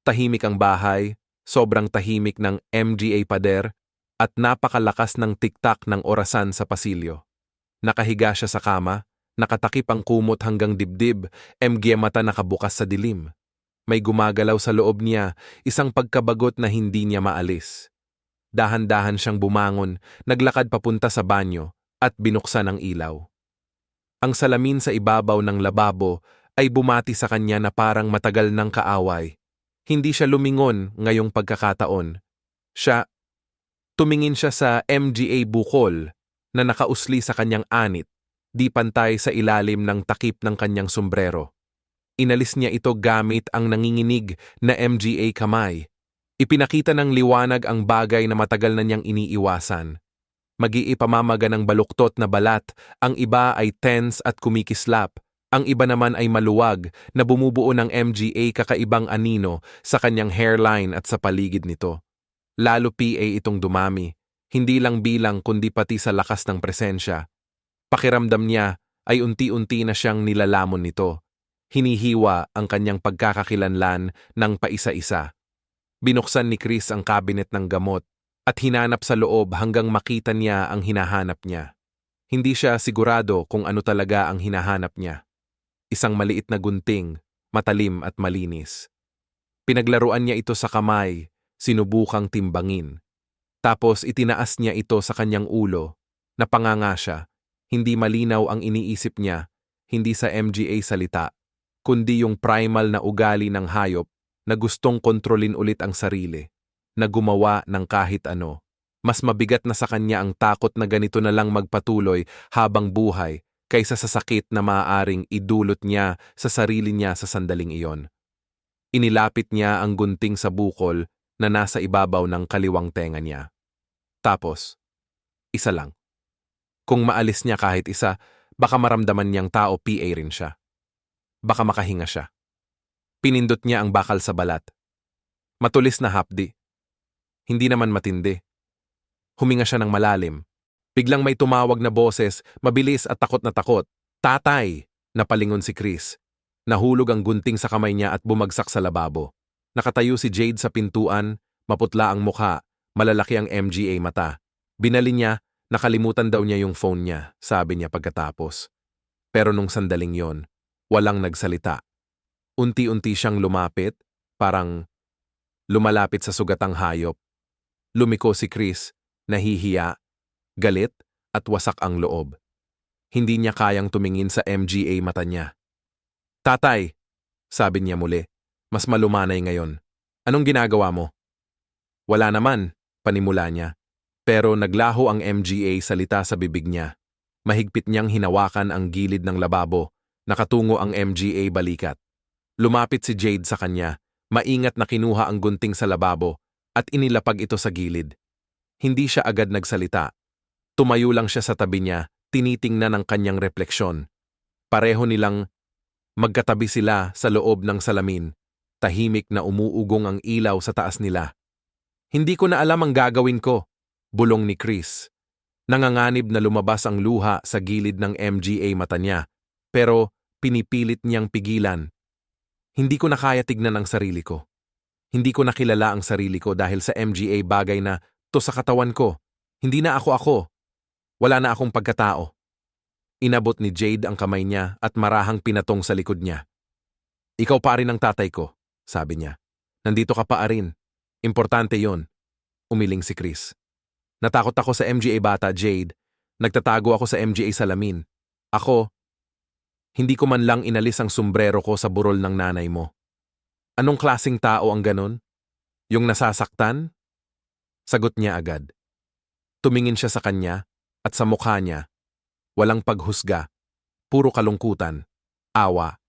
Tahimik ang bahay, sobrang tahimik ng MGA pader, at napakalakas ng tiktak ng orasan sa pasilyo. Nakahiga siya sa kama, nakatakip ang kumot hanggang dibdib, MGA mata nakabukas sa dilim. May gumagalaw sa loob niya, isang pagkabagot na hindi niya maalis. Dahan-dahan siyang bumangon, naglakad papunta sa banyo, at binuksan ang ilaw. Ang salamin sa ibabaw ng lababo ay bumati sa kanya na parang matagal ng kaaway. Hindi siya lumingon ngayong pagkakataon. Tumingin siya sa MGA bukol na nakausli sa kanyang anit, di pantay sa ilalim ng takip ng kanyang sombrero. Inalis niya ito gamit ang nanginginig na MGA kamay. Ipinakita ng liwanag ang bagay na matagal na niyang iniiwasan. Mag-iipamamaga ng baluktot na balat, ang iba ay tense at kumikislap, ang iba naman ay maluwag na bumubuo ng MGA kakaibang anino sa kanyang hairline at sa paligid nito. Lalo PA itong dumami, hindi lang bilang kundi pati sa lakas ng presensya. Pakiramdam niya ay unti-unti na siyang nilalamon nito. Hinihiwa ang kanyang pagkakakilanlan ng paisa-isa. Binuksan ni Chris ang cabinet ng gamot at hinanap sa loob hanggang makita niya ang hinahanap niya. Hindi siya sigurado kung ano talaga ang hinahanap niya. Isang maliit na gunting, matalim at malinis. Pinaglaruan niya ito sa kamay, sinubukang timbangin. Tapos itinaas niya ito sa kanyang ulo. Napanganga siya. Hindi malinaw ang iniisip niya, hindi sa MGA salita, kundi yung primal na ugali ng hayop na gustong kontrolin ulit ang sarili, na gumawa ng kahit ano. Mas mabigat na sa kanya ang takot na ganito na lang magpatuloy habang buhay kaysa sa sakit na maaaring idulot niya sa sarili niya sa sandaling iyon. Inilapit niya ang gunting sa bukol na nasa ibabaw ng kaliwang tenga niya. Tapos, isa lang. Kung maalis niya kahit isa, baka maramdaman niyang tao PA rin siya. Baka makahinga siya. Pinindot niya ang bakal sa balat. Matulis na hapdi. Hindi naman matindi. Huminga siya ng malalim. Biglang may tumawag na boses, mabilis at takot na takot. "Tatay!" Napalingon si Chris. Nahulog ang gunting sa kamay niya at bumagsak sa lababo. Nakatayo si Jade sa pintuan, maputla ang mukha, malalaki ang MGA mata. Binali niya, nakalimutan daw niya yung phone niya, sabi niya pagkatapos. Pero nung sandaling yon, walang nagsalita. Unti-unti siyang lumapit, parang lumalapit sa sugatang hayop. Lumiko si Chris, nahihiya, galit at wasak ang loob. Hindi niya kayang tumingin sa MGA mata niya. "Tatay," sabi niya muli, mas malumanay ngayon. "Anong ginagawa mo?" "Wala naman," panimula niya. Pero naglaho ang MGA salita sa bibig niya. Mahigpit niyang hinawakan ang gilid ng lababo, nakatungo ang MGA balikat. Lumapit si Jade sa kanya, maingat na kinuha ang gunting sa lababo at inilapag ito sa gilid. Hindi siya agad nagsalita. Tumayo lang siya sa tabi niya, tinitingnan ang kanyang refleksyon. Pareho nilang magkatabi sila sa loob ng salamin, tahimik na umuugong ang ilaw sa taas nila. "Hindi ko na alam ang gagawin ko," bulong ni Chris. Nanganganib na lumabas ang luha sa gilid ng MGA mata niya, pero pinipilit niyang pigilan. "Hindi ko na kaya tignan ang sarili ko. Hindi ko nakilala ang sarili ko dahil sa MGA bagay na to sa katawan ko. Hindi na ako. Wala na akong pagkatao." Inabot ni Jade ang kamay niya at marahang pinatong sa likod niya. "Ikaw pa rin ang tatay ko," sabi niya. "Nandito ka pa rin. Importante yon." Umiling si Chris. "Natakot ako sa MGA bata, Jade. Nagtatago ako sa MGA salamin. Ako, hindi ko man lang inalis ang sombrero ko sa burol ng nanay mo. Anong klaseng tao ang ganon? Yung nasasaktan?" Sagot niya agad. Tumingin siya sa kanya at sa mukha niya. Walang paghusga, puro kalungkutan, awa,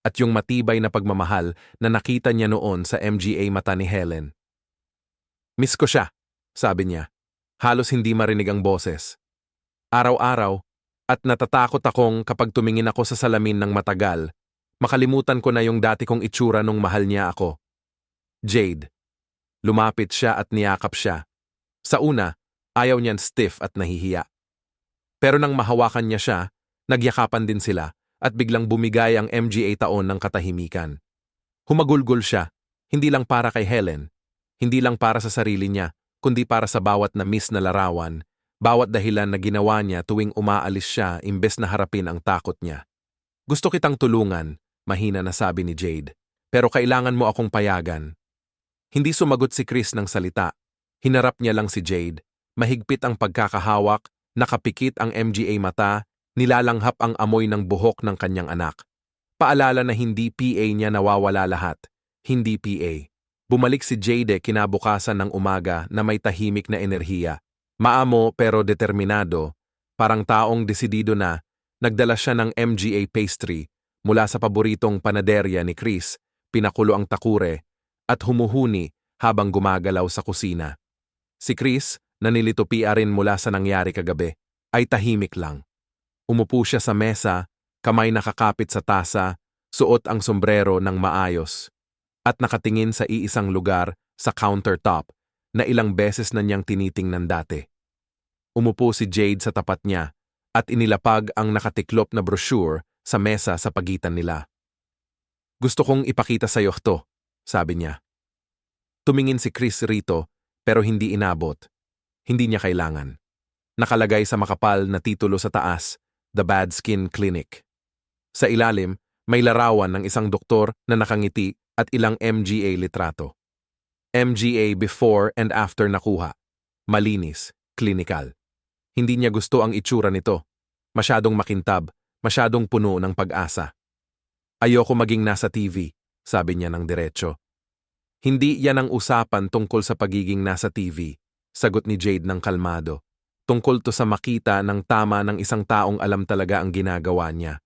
at yung matibay na pagmamahal na nakita niya noon sa MGA mata ni Helen. "Miss ko siya," sabi niya. Halos hindi marinig ang boses. "Araw-araw, at natatakot akong kapag tumingin ako sa salamin ng matagal, makalimutan ko na yung dati kong itsura nung mahal niya ako." Jade. Lumapit siya at niyakap siya. Sa una, ayaw niyan stiff at nahihiya. Pero nang mahawakan niya siya, nagyakapan din sila at biglang bumigay ang MGA taon ng katahimikan. Humagulgol siya, hindi lang para kay Helen, hindi lang para sa sarili niya, kundi para sa bawat na-miss na larawan, bawat dahilan na ginawa niya tuwing umaalis siya imbes na harapin ang takot niya. "Gusto kitang tulungan," mahina na sabi ni Jade, "pero kailangan mo akong payagan." Hindi sumagot si Chris ng salita. Hinarap niya lang si Jade. Mahigpit ang pagkakahawak, nakapikit ang MGA mata, nilalanghap ang amoy ng buhok ng kanyang anak. Paalala na hindi PA niya nawawala lahat. Hindi PA. Bumalik si Jade kinabukasan ng umaga na may tahimik na enerhiya. Maamo pero determinado, parang taong desidido na, nagdala siya ng MGA pastry mula sa paboritong panaderya ni Chris, pinakulo ang takure, at humuhuni habang gumagalaw sa kusina. Si Chris, na nilitupia rin mula sa nangyari kagabi, ay tahimik lang. Umupo siya sa mesa, kamay nakakapit sa tasa, suot ang sombrero ng maayos, at nakatingin sa iisang lugar sa countertop na ilang beses na niyang tinitingnan dati. Umupo si Jade sa tapat niya at inilapag ang nakatiklop na brochure sa mesa sa pagitan nila. "Gusto kong ipakita sa iyo to," sabi niya. Tumingin si Chris rito, pero hindi inabot. Hindi niya kailangan. Nakalagay sa makapal na titulo sa taas, The Bad Skin Clinic. Sa ilalim, may larawan ng isang doktor na nakangiti at ilang MGA litrato. MGA before and after nakuha. Malinis, clinical. Hindi niya gusto ang itsura nito. Masyadong makintab, masyadong puno ng pag-asa. Ayoko maging nasa TV, sabi niya ng diretso. Hindi yan ang usapan tungkol sa pagiging nasa TV, sagot ni Jade ng kalmado. Tungkol to sa makita ng tama ng isang taong alam talaga ang ginagawa niya.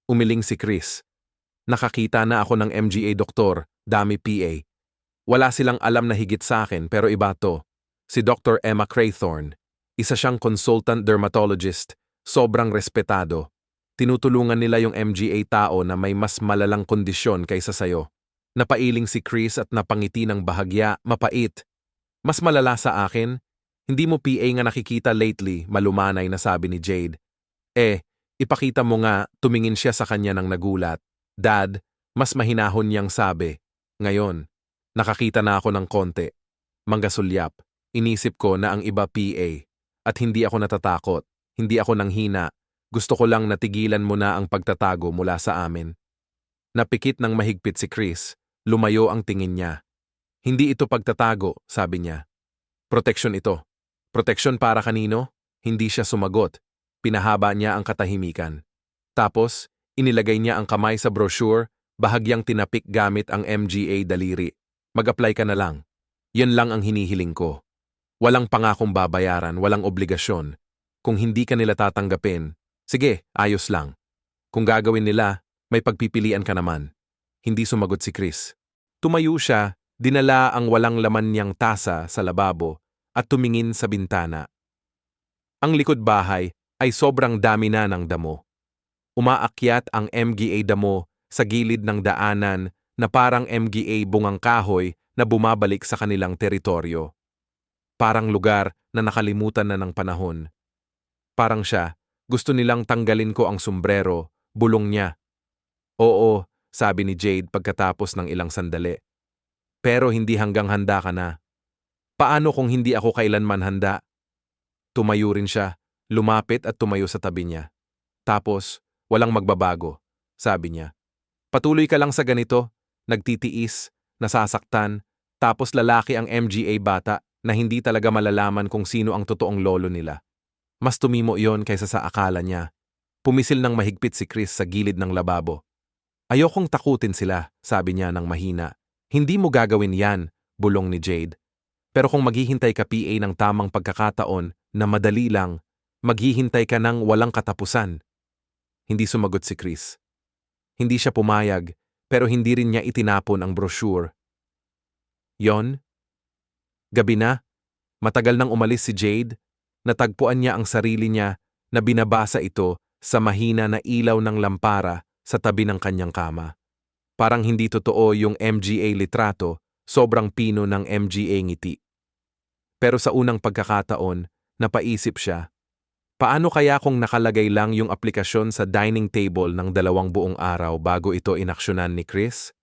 Umiling si Chris. Nakakita na ako ng MGA doktor, dami PA. Wala silang alam na higit sa akin pero iba to. Si Dr. Emma Craythorne. Isa siyang consultant dermatologist, sobrang respetado. Tinutulungan nila yung MGA tao na may mas malalang kondisyon kaysa sayo. Napailing si Chris at napangiti ng bahagya, mapait. Mas malala sa akin, hindi mo PA nga nakikita lately, malumanay na sabi ni Jade. Ipakita mo nga, tumingin siya sa kanya ng nagulat. Dad, mas mahinahon niyang sabi. Ngayon, nakakita na ako ng konti. Manggasulyap, inisip ko na ang iba PA. At hindi ako natatakot, hindi ako nanghina. Gusto ko lang natigilan mo na ang pagtatago mula sa amin. Napikit ng mahigpit si Chris. Lumayo ang tingin niya. Hindi ito pagtatago, sabi niya. Proteksyon ito. Proteksyon para kanino? Hindi siya sumagot. Pinahaba niya ang katahimikan. Tapos, inilagay niya ang kamay sa brochure, bahagyang tinapik gamit ang MGA daliri. Mag-apply ka na lang. Yan lang ang hinihiling ko. Walang pangakong babayaran, walang obligasyon. Kung hindi ka nila tatanggapin, sige, ayos lang. Kung gagawin nila, may pagpipilian ka naman. Hindi sumagot si Chris. Tumayo siya, dinala ang walang laman niyang tasa sa lababo at tumingin sa bintana. Ang likod bahay ay sobrang dami na ng damo. Umaakyat ang MGA damo sa gilid ng daanan na parang MGA bungang kahoy na bumabalik sa kanilang teritoryo. Parang lugar na nakalimutan na ng panahon. Parang siya, gusto nilang tanggalin ko ang sombrero, bulong niya. Oo, sabi ni Jade pagkatapos ng ilang sandali. Pero hindi hanggang handa ka na. Paano kung hindi ako kailanman handa? Tumayo rin siya, lumapit at tumayo sa tabi niya. Tapos, walang magbabago, sabi niya. Patuloy ka lang sa ganito, nagtitiis, nasasaktan, tapos lalaki ang MGA bata na hindi talaga malalaman kung sino ang totoong lolo nila. Mas tumimo iyon kaysa sa akala niya. Pumisil ng mahigpit si Chris sa gilid ng lababo. Ayokong takutin sila, sabi niya ng mahina. Hindi mo gagawin yan, bulong ni Jade. Pero kung maghihintay ka PA ng tamang pagkakataon na madali lang, maghihintay ka ng walang katapusan. Hindi sumagot si Chris. Hindi siya pumayag, pero hindi rin niya itinapon ang brochure. Yon? Gabi na, matagal nang umalis si Jade, natagpuan niya ang sarili niya na binabasa ito sa mahina na ilaw ng lampara sa tabi ng kanyang kama. Parang hindi totoo yung MGA litrato, sobrang pino ng MGA ngiti. Pero sa unang pagkakataon, napaisip siya, paano kaya kung nakalagay lang yung aplikasyon sa dining table ng 2 buong araw bago ito inaksyonan ni Chris?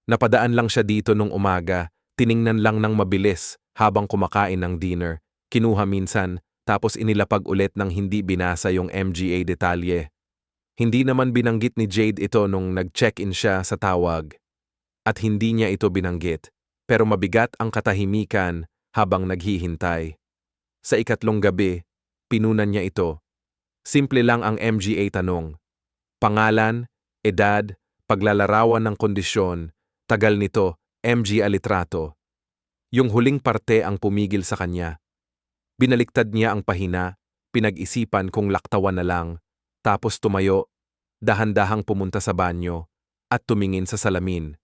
Napadaan lang siya dito nung umaga, tiningnan lang ng mabilis habang kumakain ng dinner, kinuha minsan, tapos inilapag ulit ng hindi binasa yung MGA detalye. Hindi naman binanggit ni Jade ito nung nag-check-in siya sa tawag. At hindi niya ito binanggit, pero mabigat ang katahimikan habang naghihintay. Sa ikatlong gabi, pinunan niya ito. Simple lang ang MGA tanong. Pangalan, edad, paglalarawan ng kondisyon, tagal nito, MGA litrato. Yung huling parte ang pumigil sa kanya. Binaliktad niya ang pahina, pinag-isipan kung laktawan na lang, tapos tumayo, dahan-dahang pumunta sa banyo, at tumingin sa salamin.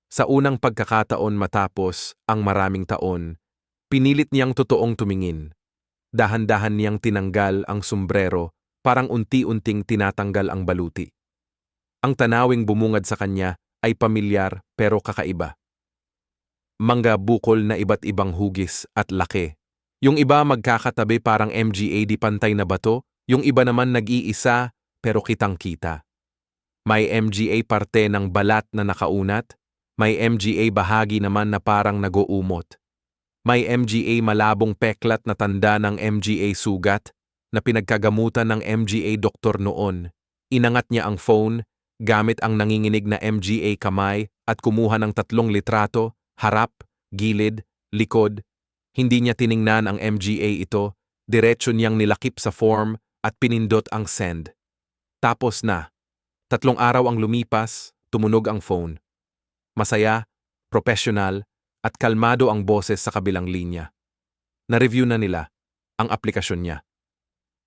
Sa unang pagkakataon matapos ang maraming taon, pinilit niyang totoong tumingin. Dahan-dahan niyang tinanggal ang sombrero, parang unti-unting tinatanggal ang baluti. Ang tanawing bumungad sa kanya ay pamilyar pero kakaiba. Mangga bukol na iba't ibang hugis at laki. Yung iba magkakatabi parang MGA di pantay na bato, yung iba naman nag-iisa pero kitang-kita. May MGA parte ng balat na nakaunat, May MGA bahagi naman na parang nag-uumot. May MGA malabong peklat na tanda ng MGA sugat na pinagkagamutan ng MGA doktor noon. Inangat niya ang phone, gamit ang nanginginig na MGA kamay at kumuha ng 3 litrato, harap, gilid, likod. Hindi niya tiningnan ang MGA ito, diretso niyang nilakip sa form at pinindot ang send. Tapos na. 3 araw ang lumipas, tumunog ang phone. Masaya, professional, at kalmado ang boses sa kabilang linya. Na-review na nila ang aplikasyon niya.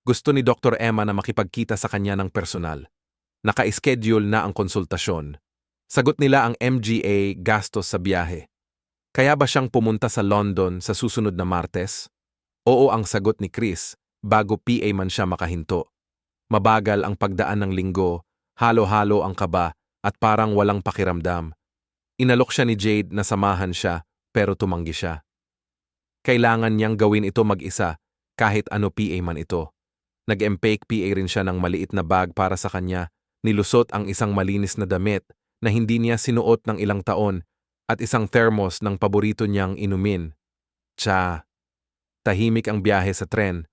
Gusto ni Dr. Emma na makipagkita sa kanya ng personal. Naka-schedule na ang konsultasyon. Sagot nila ang MGA gastos sa biyahe. Kaya ba siyang pumunta sa London sa susunod na Martes? Oo ang sagot ni Chris bago PA man siya makahinto. Mabagal ang pagdaan ng linggo, halo-halo ang kaba at parang walang pakiramdam. Inalok siya ni Jade na samahan siya pero tumanggi siya. Kailangan niyang gawin ito mag-isa kahit ano PA man ito. Nag-empake PA rin siya ng maliit na bag para sa kanya, nilusot ang isang malinis na damit na hindi niya sinuot ng ilang taon at isang thermos ng paborito niyang inumin. Tahimik ang biyahe sa tren.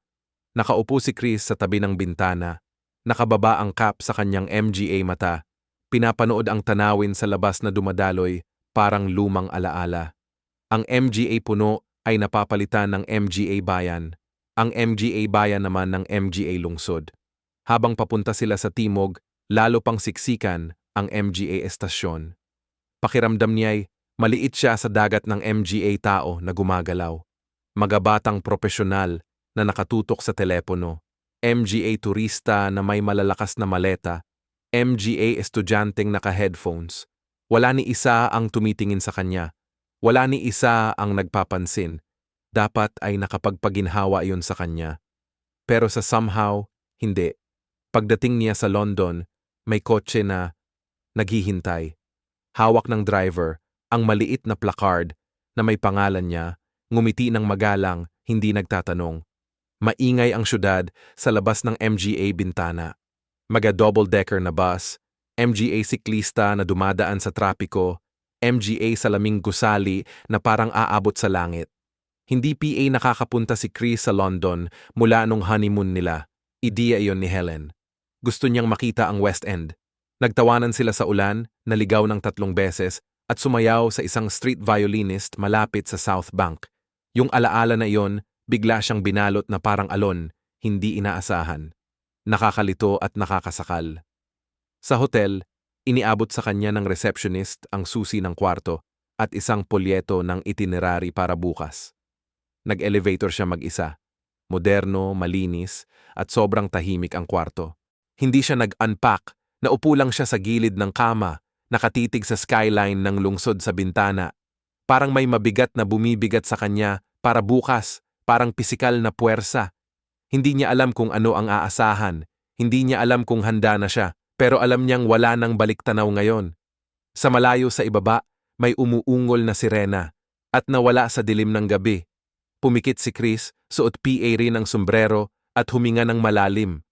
Nakaupo si Chris sa tabi ng bintana. Nakababa ang cap sa kanyang MGA mata. Pinapanood ang tanawin sa labas na dumadaloy, parang lumang alaala. Ang MGA puno ay napapalitan ng MGA Bayan. Ang MGA Bayan naman ng MGA Lungsod. Habang papunta sila sa timog, lalo pang siksikan ang MGA estasyon. Pakiramdam niya'y maliit siya sa dagat ng MGA tao na gumagalaw. Magabatang propesyonal na nakatutok sa telepono. MGA turista na may malalakas na maleta. MGA estudyanteng naka-headphones. Wala ni isa ang tumitingin sa kanya. Wala ni isa ang nagpapansin. Dapat ay nakapagpaginhawa iyon sa kanya. Pero sa somehow, hindi. Pagdating niya sa London, may kotse na naghihintay. Hawak ng driver ang maliit na placard na may pangalan niya, ngumiti ng magalang, hindi nagtatanong. Maingay ang syudad sa labas ng MGA bintana. Maga-double-decker na bus, MGA siklista na dumadaan sa trapiko, MGA salaming gusali na parang aabot sa langit. Hindi PA nakakapunta si Chris sa London mula nung honeymoon nila. Ideya iyon ni Helen. Gusto niyang makita ang West End. Nagtawanan sila sa ulan, naligaw ng 3 beses, at sumayaw sa isang street violinist malapit sa South Bank. Yung alaala na iyon, bigla siyang binalot na parang alon, hindi inaasahan. Nakakalito at nakakasakal. Sa hotel, iniabot sa kanya ng receptionist ang susi ng kwarto at isang polyeto ng itinerary para bukas. Nag-elevator siya mag-isa. Moderno, malinis, at sobrang tahimik ang kwarto. Hindi siya nag-unpack, naupo lang siya sa gilid ng kama, nakatitig sa skyline ng lungsod sa bintana. Parang may mabigat na bumibigat sa kanya para bukas, parang pisikal na puwersa. Hindi niya alam kung ano ang aasahan, hindi niya alam kung handa na siya, pero alam niyang wala nang baliktanaw ngayon. Sa malayo sa ibaba, may umuungol na sirena, at nawala sa dilim ng gabi. Pumikit si Chris, suot PA rin ang sombrero at huminga ng malalim.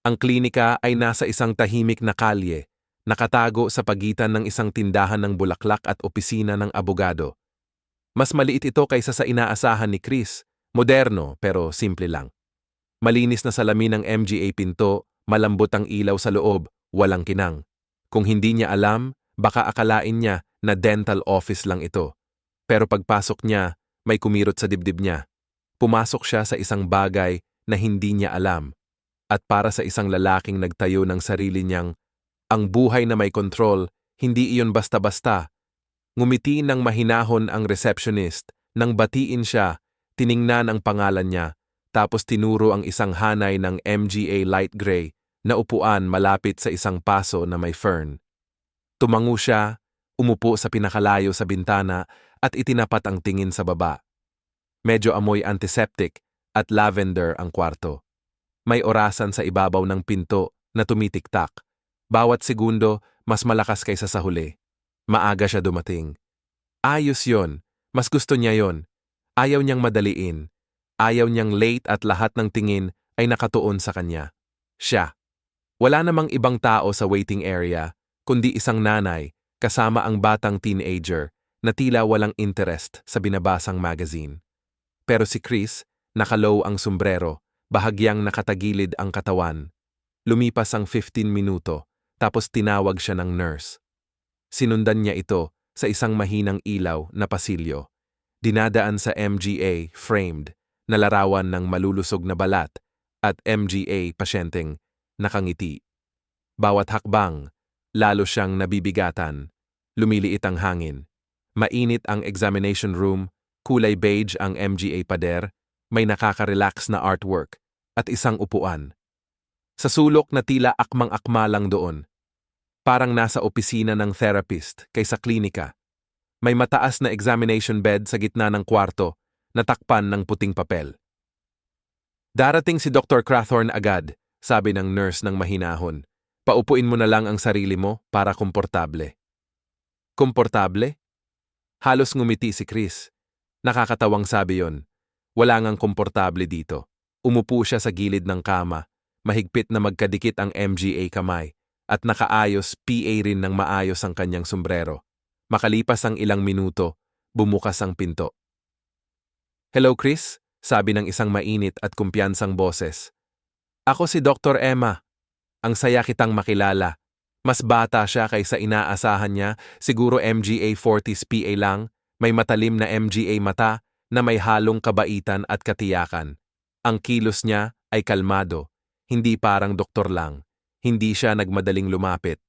Ang klinika ay nasa isang tahimik na kalye, nakatago sa pagitan ng isang tindahan ng bulaklak at opisina ng abogado. Mas maliit ito kaysa sa inaasahan ni Chris, moderno pero simple lang. Malinis na salamin ng MGA pinto, malambot ang ilaw sa loob, walang kinang. Kung hindi niya alam, baka akalain niya na dental office lang ito. Pero pagpasok niya, may kumirot sa dibdib niya. Pumasok siya sa isang bagay na hindi niya alam. At para sa isang lalaking nagtayo ng sarili niyang, ang buhay na may kontrol, hindi iyon basta-basta. Ngumiti ng mahinahon ang receptionist, nang batiin siya, tiningnan ang pangalan niya, tapos tinuro ang isang hanay ng MGA light gray na upuan malapit sa isang paso na may fern. Tumango siya, umupo sa pinakalayo sa bintana at itinapat ang tingin sa baba. Medyo amoy antiseptic at lavender ang kwarto. May orasan sa ibabaw ng pinto na tumitiktak. Bawat segundo, mas malakas kaysa sa huli. Maaga siya dumating. Ayos yon. Mas gusto niya yon. Ayaw niyang madaliin. Ayaw niyang late at lahat ng tingin ay nakatuon sa kanya. Siya. Wala namang ibang tao sa waiting area, kundi isang nanay kasama ang batang teenager na tila walang interest sa binabasang magazine. Pero si Chris, nakalow ang sombrero, bahagyang nakatagilid ang katawan. Lumipas ang 15 minuto, tapos tinawag siya ng nurse. Sinundan niya ito sa isang mahinang ilaw na pasilyo. Dinadaan sa MGA framed na larawan ng malulusog na balat at MGA pasyenteng nakangiti. Bawat hakbang, lalo siyang nabibigatan. Lumiliit ang hangin. Mainit ang examination room, kulay beige ang MGA pader, may nakaka-relax na artwork at isang upuan. Sa sulok na tila akmang-akma lang doon. Parang nasa opisina ng therapist kaysa klinika. May mataas na examination bed sa gitna ng kwarto na takpan ng puting papel. Darating si Dr. Crathorne agad, sabi ng nurse ng mahinahon. Paupuin mo na lang ang sarili mo para komportable. Komportable? Halos ngumiti si Chris. Nakakatawang sabi yon. Wala ngang komportable dito. Umupo siya sa gilid ng kama, mahigpit na magkadikit ang MGA kamay, at nakaayos PA rin ng maayos ang kanyang sombrero. Makalipas ang ilang minuto, bumukas ang pinto. "Hello, Chris," sabi ng isang mainit at kumpiyansang boses. "Ako si Dr. Emma. Ang saya kitang makilala. Mas bata siya kaysa inaasahan niya, siguro MGA 40s PA lang, may matalim na MGA mata na may halong kabaitan at katiyakan. Ang kilos niya ay kalmado, hindi parang doktor lang. Hindi siya nagmadaling lumapit.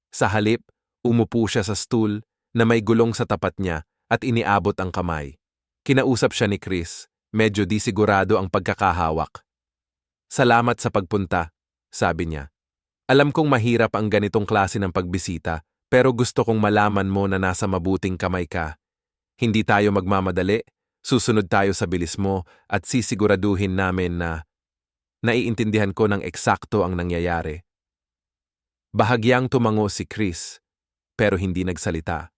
Sa halip, umupo siya sa stool na may gulong sa tapat niya at iniabot ang kamay. Kinausap siya ni Chris, medyo di sigurado ang pagkakahawak. "Salamat sa pagpunta," sabi niya. "Alam kong mahirap ang ganitong klase ng pagbisita, pero gusto kong malaman mo na nasa mabuting kamay ka. Hindi tayo magmamadali, susunod tayo sa bilis mo at sisiguraduhin namin na naiintindihan ko ng eksakto ang nangyayari." Bahagyang tumango si Chris, pero hindi nagsalita.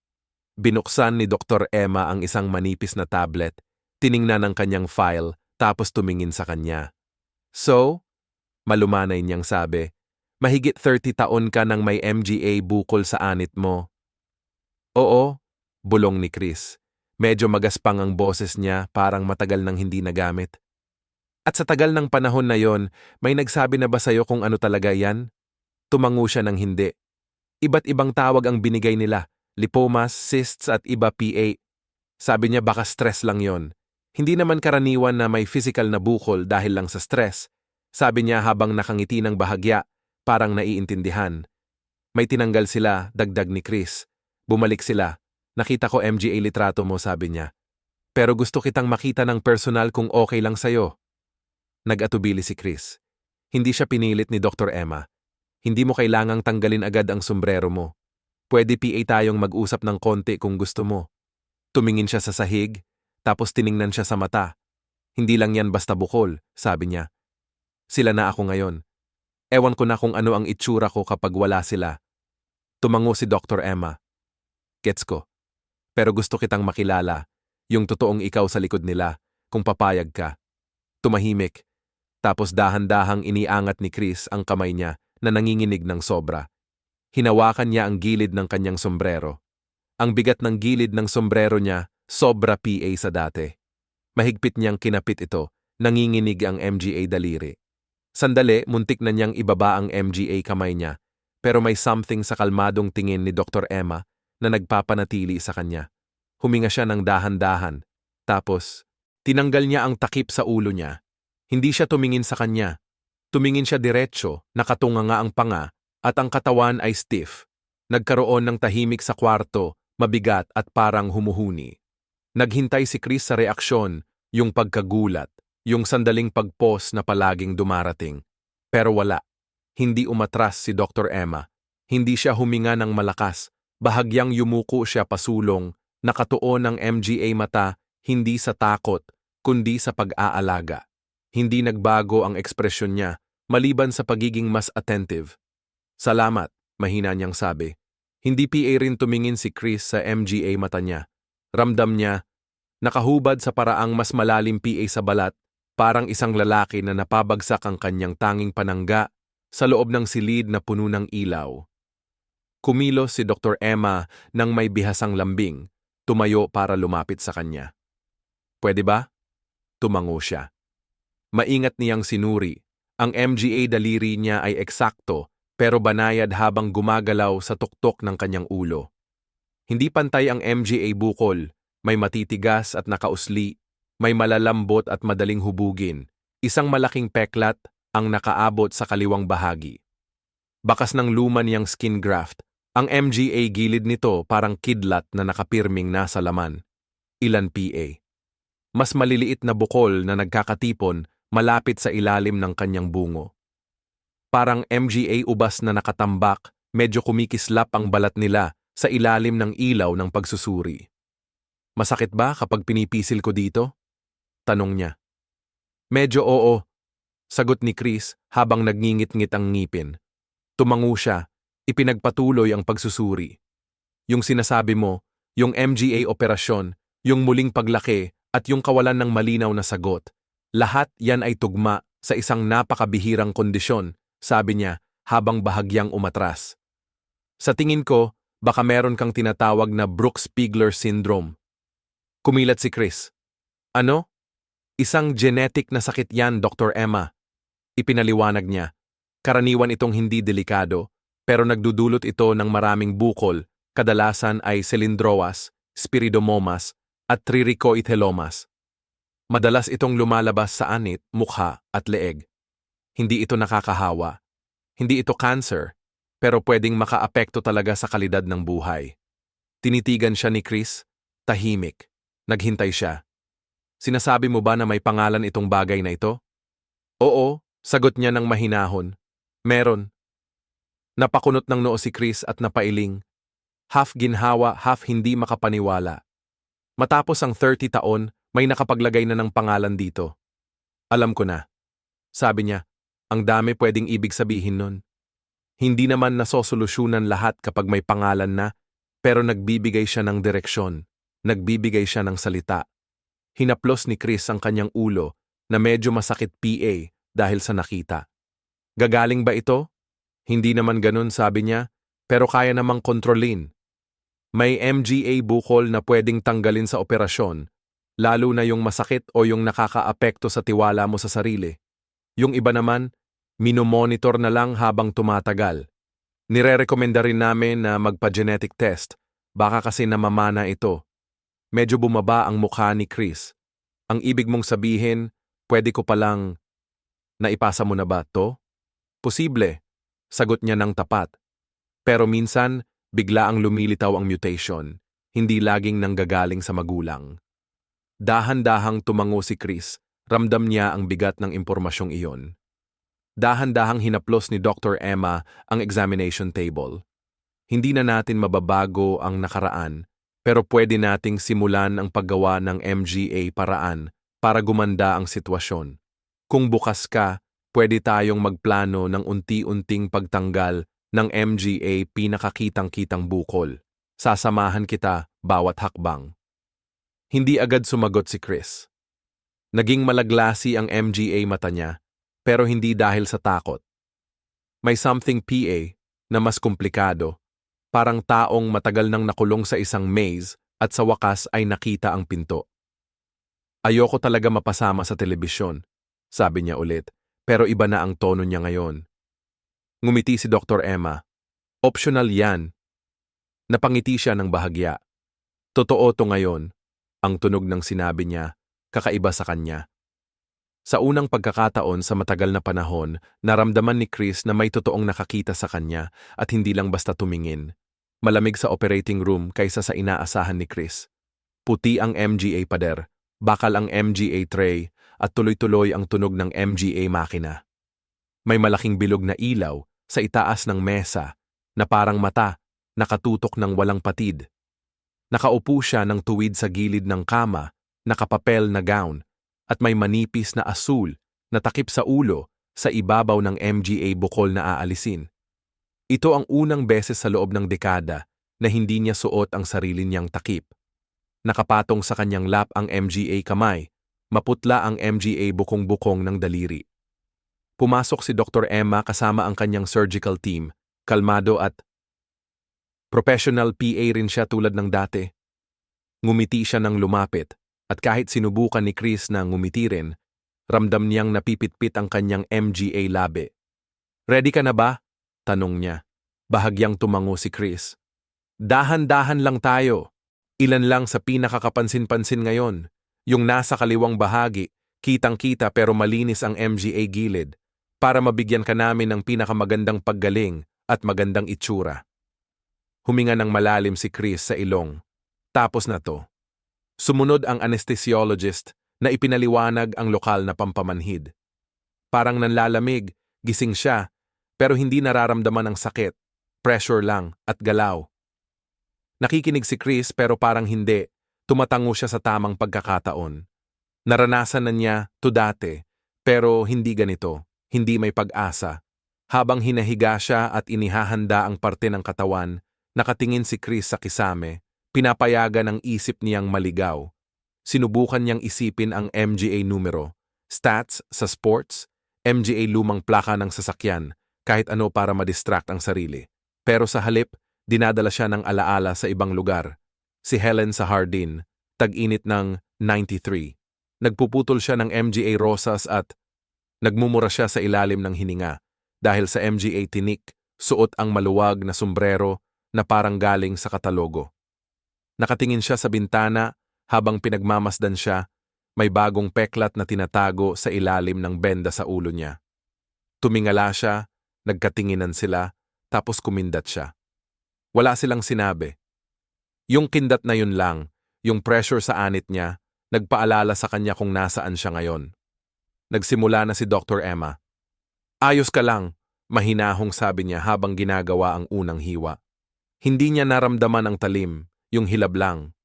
Binuksan ni Dr. Emma ang isang manipis na tablet, tiningnan ang kanyang file, tapos tumingin sa kanya. "So?" Malumanay niyang sabi, "Mahigit 30 taon ka nang may MGA bukol sa anit mo." "Oo," bulong ni Chris. Medyo magaspang ang boses niya, parang matagal nang hindi nagamit. "At sa tagal ng panahon na yon, may nagsabi na ba sa'yo kung ano talaga yan?" Tumango siya ng hindi. "Iba't ibang tawag ang binigay nila. Lipomas, cysts at iba PA. Sabi niya baka stress lang yon. Hindi naman karaniwan na may physical na bukol dahil lang sa stress. Sabi niya habang nakangiti ng bahagya, parang naiintindihan. May tinanggal sila, dagdag ni Chris. Bumalik sila. "Nakita ko MGA litrato mo," sabi niya. "Pero gusto kitang makita ng personal kung okay lang sa'yo." Nag-atubili si Chris. Hindi siya pinilit ni Dr. Emma. "Hindi mo kailangang tanggalin agad ang sombrero mo. Pwede PA tayong mag-usap ng konti kung gusto mo." Tumingin siya sa sahig, tapos tiningnan siya sa mata. "Hindi lang yan basta bukol," sabi niya. "Sila na ako ngayon. Ewan ko na kung ano ang itsura ko kapag wala sila." Tumango si Dr. Emma. "Gets ko. Pero gusto kitang makilala, yung totoong ikaw sa likod nila, kung papayag ka." Tumahimik, tapos dahan-dahang iniangat ni Chris ang kamay niya na nanginginig ng sobra. Hinawakan niya ang gilid ng kanyang sombrero. Ang bigat ng gilid ng sombrero niya, sobra PA sa dati. Mahigpit niyang kinapit ito, nanginginig ang MGA daliri. Sandali, muntik na niyang ibaba ang MGA kamay niya, pero may something sa kalmadong tingin ni Dr. Emma na nagpapanatili sa kanya. Huminga siya ng dahan-dahan, tapos tinanggal niya ang takip sa ulo niya. Hindi siya tumingin sa kanya. Tumingin siya diretsyo, nakatunganga ang panga, at ang katawan ay stiff. Nagkaroon ng tahimik sa kwarto, mabigat at parang humuhuni. Naghintay si Chris sa reaksyon, yung pagkagulat, yung sandaling pagpos na palaging dumarating. Pero wala. Hindi umatras si Dr. Emma. Hindi siya huminga ng malakas. Bahagyang yumuko siya pasulong, nakatuon ng MGA mata, hindi sa takot, kundi sa pag-aalaga. Hindi nagbago ang ekspresyon niya, maliban sa pagiging mas attentive. "Salamat," mahina niyang sabi. Hindi PA rin tumingin si Chris sa MGA mata niya. Ramdam niya, nakahubad sa paraang mas malalim PA sa balat, parang isang lalaki na napabagsak ang kanyang tanging panangga sa loob ng silid na puno ng ilaw. Kumilos si Dr. Emma nang may bihasang lambing, tumayo para lumapit sa kanya. Pwede ba? Tumango siya. Maingat niyang sinuri. Ang MGA daliri niya ay eksakto pero banayad habang gumagalaw sa tuktok ng kanyang ulo. Hindi pantay ang MGA bukol, may matitigas at nakausli, may malalambot at madaling hubugin. Isang malaking peklat ang nakaabot sa kaliwang bahagi. Bakas ng luma niyang skin graft, ang MGA gilid nito parang kidlat na nakapirming nasa laman. Ilan PA. Mas maliliit na bukol na nagkakatipon malapit sa ilalim ng kanyang bungo. Parang MGA ubas na nakatambak, medyo kumikislap ang balat nila sa ilalim ng ilaw ng pagsusuri. Masakit ba kapag pinipisil ko dito? Tanong niya. Medyo oo, sagot ni Chris habang nagngingit-ngit ang ngipin. Tumango siya, ipinagpatuloy ang pagsusuri. Yung sinasabi mo, yung MGA operasyon, yung muling paglaki at yung kawalan ng malinaw na sagot, lahat yan ay tugma sa isang napakabihirang kondisyon, sabi niya habang bahagyang umatras. Sa tingin ko, baka meron kang tinatawag na Brooks-Spiegler syndrome. Kumilat si Chris. Ano? Isang genetic na sakit yan, Dr. Emma. Ipinaliwanag niya. Karaniwan itong hindi delikado, pero nagdudulot ito ng maraming bukol, kadalasan ay cylindromas, spiridomomas, at trichoethelomas. Madalas itong lumalabas sa anit, mukha at leeg. Hindi ito nakakahawa. Hindi ito cancer, pero pwedeng makaapekto talaga sa kalidad ng buhay. Tinitigan siya ni Chris, tahimik. Naghintay siya. Sinasabi mo ba na may pangalan itong bagay na ito? Oo, sagot niya ng mahinahon. Meron. Napakunot ng noo si Chris at napailing. Half ginhawa, half hindi makapaniwala. Matapos ang 30 taon, may nakapaglagay na ng pangalan dito. Alam ko na. Sabi niya, ang dami pwedeng ibig sabihin nun. Hindi naman nasosolusyunan lahat kapag may pangalan na, pero nagbibigay siya ng direksyon. Nagbibigay siya ng salita. Hinaplos ni Chris ang kanyang ulo na medyo masakit PA dahil sa nakita. Gagaling ba ito? Hindi naman ganun, sabi niya, pero kaya namang kontrolin. May MGA bukol na pwedeng tanggalin sa operasyon, lalo na yung masakit o yung nakakaapekto sa tiwala mo sa sarili. Yung iba naman, minomonitor na lang habang tumatagal. Nirerekomenda rin namin na magpa-genetic test, baka kasi namamana ito. Medyo bumaba ang mukha ni Chris. Ang ibig mong sabihin, pwede ko palang naipasa mo na ba to? Posible, sagot niya ng tapat. Pero minsan, bigla ang lumilitaw ang mutation, hindi laging nanggagaling sa magulang. Dahan-dahang tumango si Chris, ramdam niya ang bigat ng impormasyong iyon. Dahan-dahang hinaplos ni Dr. Emma ang examination table. Hindi na natin mababago ang nakaraan, pero pwede nating simulan ang paggawa ng MGA paraan para gumanda ang sitwasyon. Kung bukas ka, pwede tayong magplano ng unti-unting pagtanggal ng MGA pinakakitang-kitang bukol. Sasamahan kita bawat hakbang. Hindi agad sumagot si Chris. Naging malaglasi ang MGA mata niya, pero hindi dahil sa takot. May something PA na mas komplikado, parang taong matagal nang nakulong sa isang maze at sa wakas ay nakita ang pinto. Ayoko talaga mapasama sa telebisyon, sabi niya ulit, pero iba na ang tono niya ngayon. Ngumiti si Dr. Emma. Optional yan. Napangiti siya ng bahagya. Totoo to ngayon, ang tunog ng sinabi niya, kakaiba sa kanya. Sa unang pagkakataon sa matagal na panahon, naramdaman ni Chris na may totoong nakakita sa kanya at hindi lang basta tumingin. Malamig sa operating room kaysa sa inaasahan ni Chris. Puti ang MGA pader, bakal ang MGA tray at tuloy-tuloy ang tunog ng MGA makina. May malaking bilog na ilaw sa itaas ng mesa na parang mata, nakatutok ng walang patid. Nakaupo siya ng tuwid sa gilid ng kama, nakapapel na gown, at may manipis na asul na takip sa ulo sa ibabaw ng MGA bukol na aalisin. Ito ang unang beses sa loob ng dekada na hindi niya suot ang sarili niyang takip. Nakapatong sa kanyang lap ang MGA kamay, maputla ang MGA bukong-bukong ng daliri. Pumasok si Dr. Emma kasama ang kanyang surgical team, kalmado at Professional PA rin siya tulad ng dati. Ngumiti siya ng lumapit, at kahit sinubukan ni Chris na ngumiti rin, ramdam niyang napipitpit ang kanyang MGA labi. "Ready ka na ba?" tanong niya. Bahagyang tumango si Chris. "Dahan-dahan lang tayo. Ilan lang sa pinakakapansin-pansin ngayon. Yung nasa kaliwang bahagi, kitang-kita pero malinis ang MGA gilid, para mabigyan ka namin ng pinakamagandang paggaling at magandang itsura." Huminga ng malalim si Chris sa ilong. Tapos na to. Sumunod ang anesthesiologist na ipinaliwanag ang lokal na pampamanhid. Parang nanlalamig, gising siya, pero hindi nararamdaman ng sakit, pressure lang at galaw. Nakikinig si Chris pero parang hindi, tumatango siya sa tamang pagkakataon. Naranasan na niya to dati, pero hindi ganito, hindi may pag-asa. Habang hinahiga siya at inihahanda ang parte ng katawan, nakatingin si Chris sa kisame, pinapayagan ang isip niyang maligaw. Sinubukan niyang isipin ang MGA numero, stats sa sports, MGA lumang plaka ng sasakyan, kahit ano para madistract ang sarili. Pero sa halip, dinadala siya ng alaala sa ibang lugar. Si Helen sa Hardin, tag-init ng 93. Nagpuputol siya ng MGA rosas at nagmumura siya sa ilalim ng hininga dahil sa MGA tinik, suot ang maluwag na sombrero na parang galing sa katalogo. Nakatingin siya sa bintana habang pinagmamasdan siya, may bagong peklat na tinatago sa ilalim ng benda sa ulo niya. Tumingala siya, nagkatinginan sila, tapos kumindat siya. Wala silang sinabi. Yung kindat na yun lang, yung pressure sa anit niya, nagpaalala sa kanya kung nasaan siya ngayon. Nagsimula na si Dr. Emma. "Ayos ka lang," mahinahong sabi niya habang ginagawa ang unang hiwa. Hindi niya naramdaman ang talim, yung hilab lang.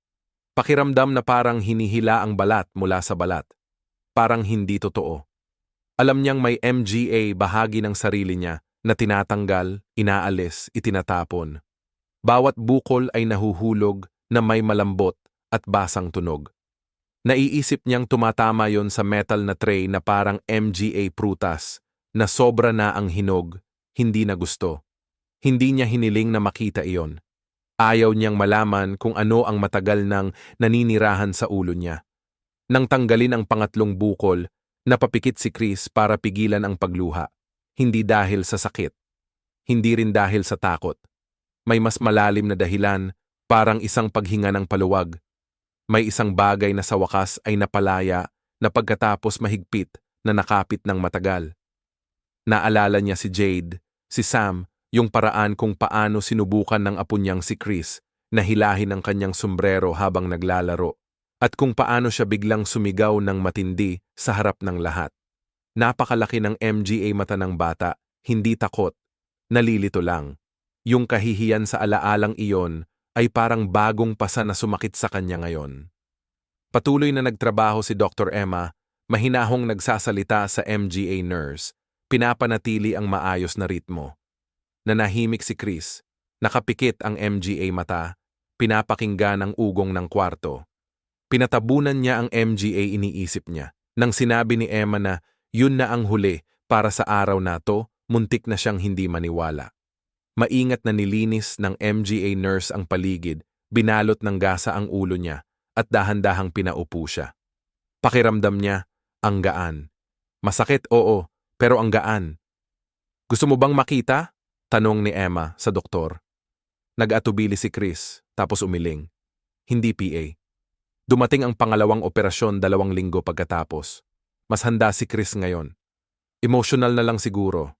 Pakiramdam na parang hinihila ang balat mula sa balat. Parang hindi totoo. Alam niyang may MGA bahagi ng sarili niya na tinatanggal, inaalis, itinatapon. Bawat bukol ay nahuhulog na may malambot at basang tunog. Naiisip niyang tumatama yon sa metal na tray na parang MGA prutas, na sobra na ang hinog, hindi na gusto. Hindi niya hiniling na makita iyon. Ayaw niyang malaman kung ano ang matagal nang naninirahan sa ulo niya. Nang tanggalin ang pangatlong bukol, napapikit si Chris para pigilan ang pagluha. Hindi dahil sa sakit. Hindi rin dahil sa takot. May mas malalim na dahilan, parang isang paghinga ng paluwag. May isang bagay na sa wakas ay napalaya na pagkatapos mahigpit na nakapit ng matagal. Naalala niya si Jade, si Sam, yung paraan kung paano sinubukan ng apo niyang si Chris na hilahin ang kanyang sombrero habang naglalaro, at kung paano siya biglang sumigaw ng matindi sa harap ng lahat. Napakalaki ng MGA mata ng bata, hindi takot, nalilito lang. Yung kahihiyan sa alaalang iyon ay parang bagong pasa na sumakit sa kanya ngayon. Patuloy na nagtrabaho si Dr. Emma, mahinahong nagsasalita sa MGA nurse, pinapanatili ang maayos na ritmo. Nanahimik si Chris, nakapikit ang MGA mata, pinapakinggan ang ugong ng kwarto. Pinatabunan niya ang MGA, iniisip niya. Nang sinabi ni Emma na yun na ang huli para sa araw na to, muntik na siyang hindi maniwala. Maingat na nilinis ng MGA nurse ang paligid, binalot ng gasa ang ulo niya, at dahan-dahang pinaupo siya. Pakiramdam niya, ang gaan. Masakit, oo, pero ang gaan. "Gusto mo bang makita?" tanong ni Emma sa doktor. Nag-atubili si Chris, tapos umiling. Hindi PA. Dumating ang pangalawang operasyon 2 linggo pagkatapos. Mas handa si Chris ngayon. Emotional na lang siguro.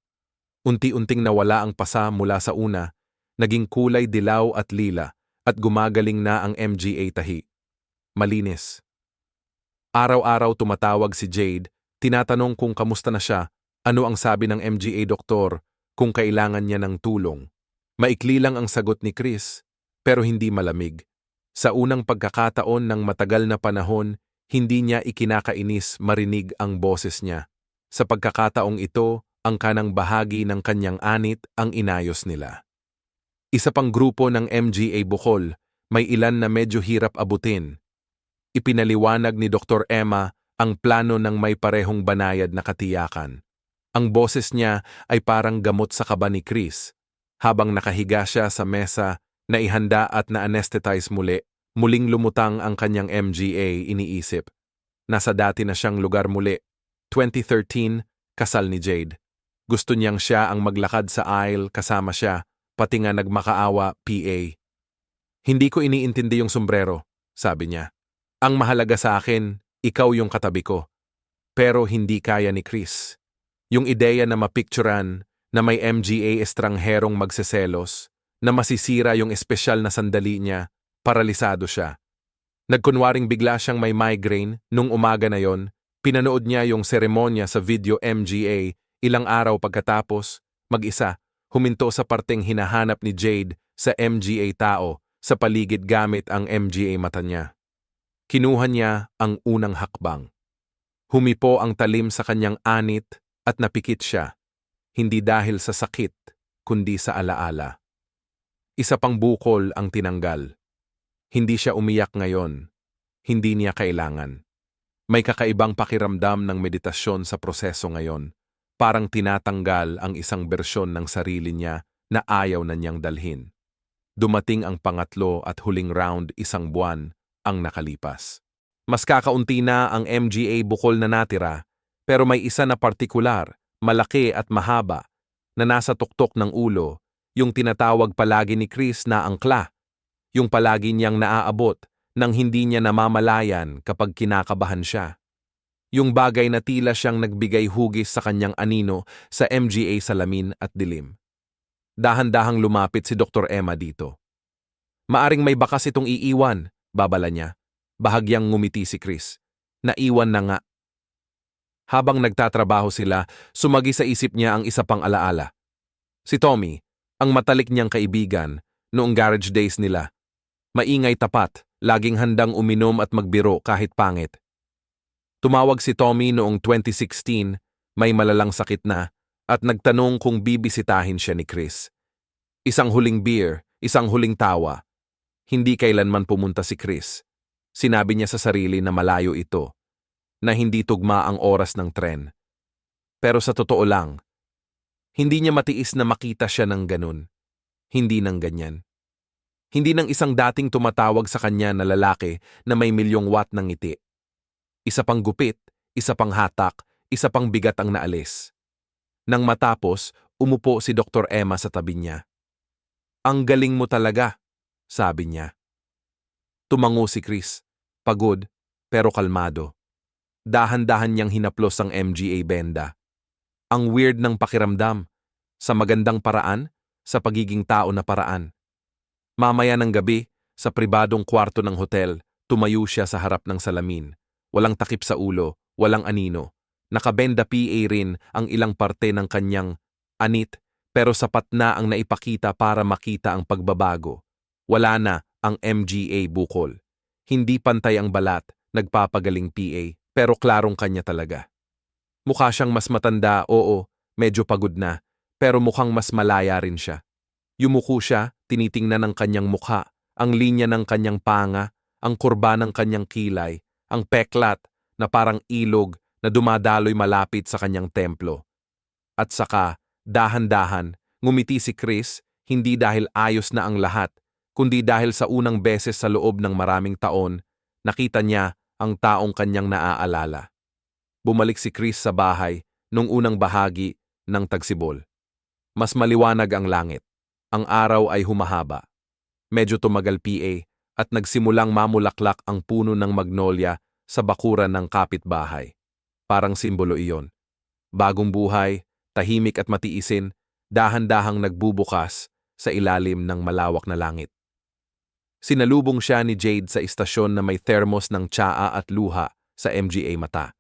Unti-unting nawala ang pasa mula sa una, naging kulay dilaw at lila, at gumagaling na ang MGA tahi. Malinis. Araw-araw tumatawag si Jade, tinatanong kung kamusta na siya, ano ang sabi ng MGA doktor, kung kailangan niya ng tulong. Maikli lang ang sagot ni Chris, pero hindi malamig. Sa unang pagkakataon ng matagal na panahon, hindi niya ikinakainis marinig ang boses niya. Sa pagkakataong ito, ang kanang bahagi ng kanyang anit ang inayos nila. Isa pang grupo ng MGA Bukol, may ilan na medyo hirap abutin. Ipinaliwanag ni Dr. Emma ang plano ng may parehong banayad na katiyakan. Ang boses niya ay parang gamot sa kaba ni Chris. Habang nakahiga siya sa mesa, Naihanda at na-anesthetize muli, muling lumutang ang kanyang MGA, iniisip. Nasa dati na siyang lugar muli. 2013, kasal ni Jade. Gusto niyang siya ang maglakad sa aisle kasama siya, pati nga nagmakaawa, PA. Hindi ko iniintindi yung sombrero, sabi niya. Ang mahalaga sa akin, ikaw yung katabi ko. Pero hindi kaya ni Chris. Yung ideya na mapicturan na may MGA estrangherong magseselos, na masisira yung espesyal na sandali niya, paralisado siya. Nagkunwaring bigla siyang may migraine nung umaga na yon, pinanood niya yung seremonya sa video MGA, ilang araw pagkatapos, mag-isa, huminto sa parteng hinahanap ni Jade sa MGA tao, sa paligid gamit ang MGA mata niya. Kinuha niya ang unang hakbang. Humipo ang talim sa kanyang anit at napikit siya, hindi dahil sa sakit, kundi sa alaala. Isa pang bukol ang tinanggal. Hindi siya umiyak ngayon. Hindi niya kailangan. May kakaibang pakiramdam ng meditasyon sa proseso ngayon. Parang tinatanggal ang isang bersyon ng sarili niya na ayaw na niyang dalhin. Dumating ang pangatlo at huling round, 1 buwan ang nakalipas. Mas kakaunti na ang MGA bukol na natira, pero may isa na partikular, malaki at mahaba, na nasa tuktok ng ulo, yung tinatawag palagi ni Chris na angkla, yung palagi niyang naaabot nang hindi niya namamalayan kapag kinakabahan siya. Yung bagay na tila siyang nagbigay hugis sa kanyang anino sa MGA salamin at dilim. Dahan-dahang lumapit si Dr. Emma dito. Maaring may bakas itong iiwan, babala niya. Bahagyang ngumiti si Chris. Naiwan na nga. Habang nagtatrabaho sila, sumagi sa isip niya ang isa pang alaala. Si Tommy, ang matalik niyang kaibigan, noong garage days nila. Maingay tapat, laging handang uminom at magbiro kahit pangit. Tumawag si Tommy noong 2016, may malalang sakit na, at nagtanong kung bibisitahin siya ni Chris. Isang huling beer, isang huling tawa. Hindi kailanman pumunta si Chris. Sinabi niya sa sarili na malayo ito, na hindi tugma ang oras ng tren. Pero sa totoo lang, hindi niya matiis na makita siya ng ganun. Hindi ng ganyan. Hindi ng isang dating tumatawag sa kanya na lalaki na may 1,000,000 ng ngiti. Isa pang gupit, isa pang hatak, isa pang bigat ang naalis. Nang matapos, umupo si Dr. Emma sa tabi niya. Ang galing mo talaga, sabi niya. Tumango si Chris, pagod pero kalmado. Dahan-dahan niyang hinaplos ang MGA benda. Ang weird ng pakiramdam, sa magandang paraan, sa pagiging tao na paraan. Mamaya ng gabi, sa pribadong kwarto ng hotel, tumayo siya sa harap ng salamin. Walang takip sa ulo, walang anino. Nakabenda PA rin ang ilang parte ng kanyang anit, pero sapat na ang naipakita para makita ang pagbabago. Wala na ang MGA bukol. Hindi pantay ang balat, nagpapagaling PA, pero klarong kanya talaga. Mukha siyang mas matanda, oo, medyo pagod na, pero mukhang mas malaya rin siya. Yumuko siya, tinitingnan ang kanyang mukha, ang linya ng kanyang panga, ang kurba ng kanyang kilay, ang peklat na parang ilog na dumadaloy malapit sa kanyang templo. At saka, dahan-dahan, ngumiti si Chris, hindi dahil ayos na ang lahat, kundi dahil sa unang beses sa loob ng maraming taon, nakita niya ang taong kanyang naaalala. Bumalik si Chris sa bahay nung unang bahagi ng tagsibol. Mas maliwanag ang langit. Ang araw ay humahaba. Medyo tumagal PA at nagsimulang mamulaklak ang puno ng magnolia sa bakuran ng kapitbahay. Parang simbolo iyon. Bagong buhay, tahimik at matiisin, dahan-dahang nagbubukas sa ilalim ng malawak na langit. Sinalubong siya ni Jade sa istasyon na may thermos ng tsaa at luha sa MGA mata.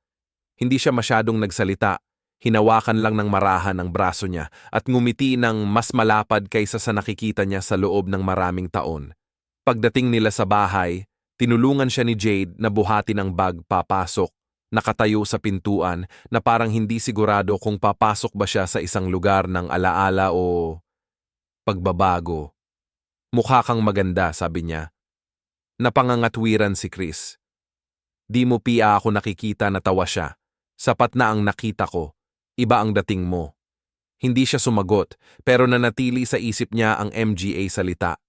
Hindi siya masyadong nagsalita, hinawakan lang ng marahan ang braso niya at ngumiti ng mas malapad kaysa sa nakikita niya sa loob ng maraming taon. Pagdating nila sa bahay, tinulungan siya ni Jade na buhatin ang bag papasok, nakatayo sa pintuan na parang hindi sigurado kung papasok ba siya sa isang lugar ng alaala o pagbabago. Mukha kang maganda, sabi niya. Napangangatwiran si Chris. Di mo pia ako nakikita na tawa siya. Sapat na ang nakita ko. Iba ang dating mo. Hindi siya sumagot, pero nanatili sa isip niya ang MGA salita.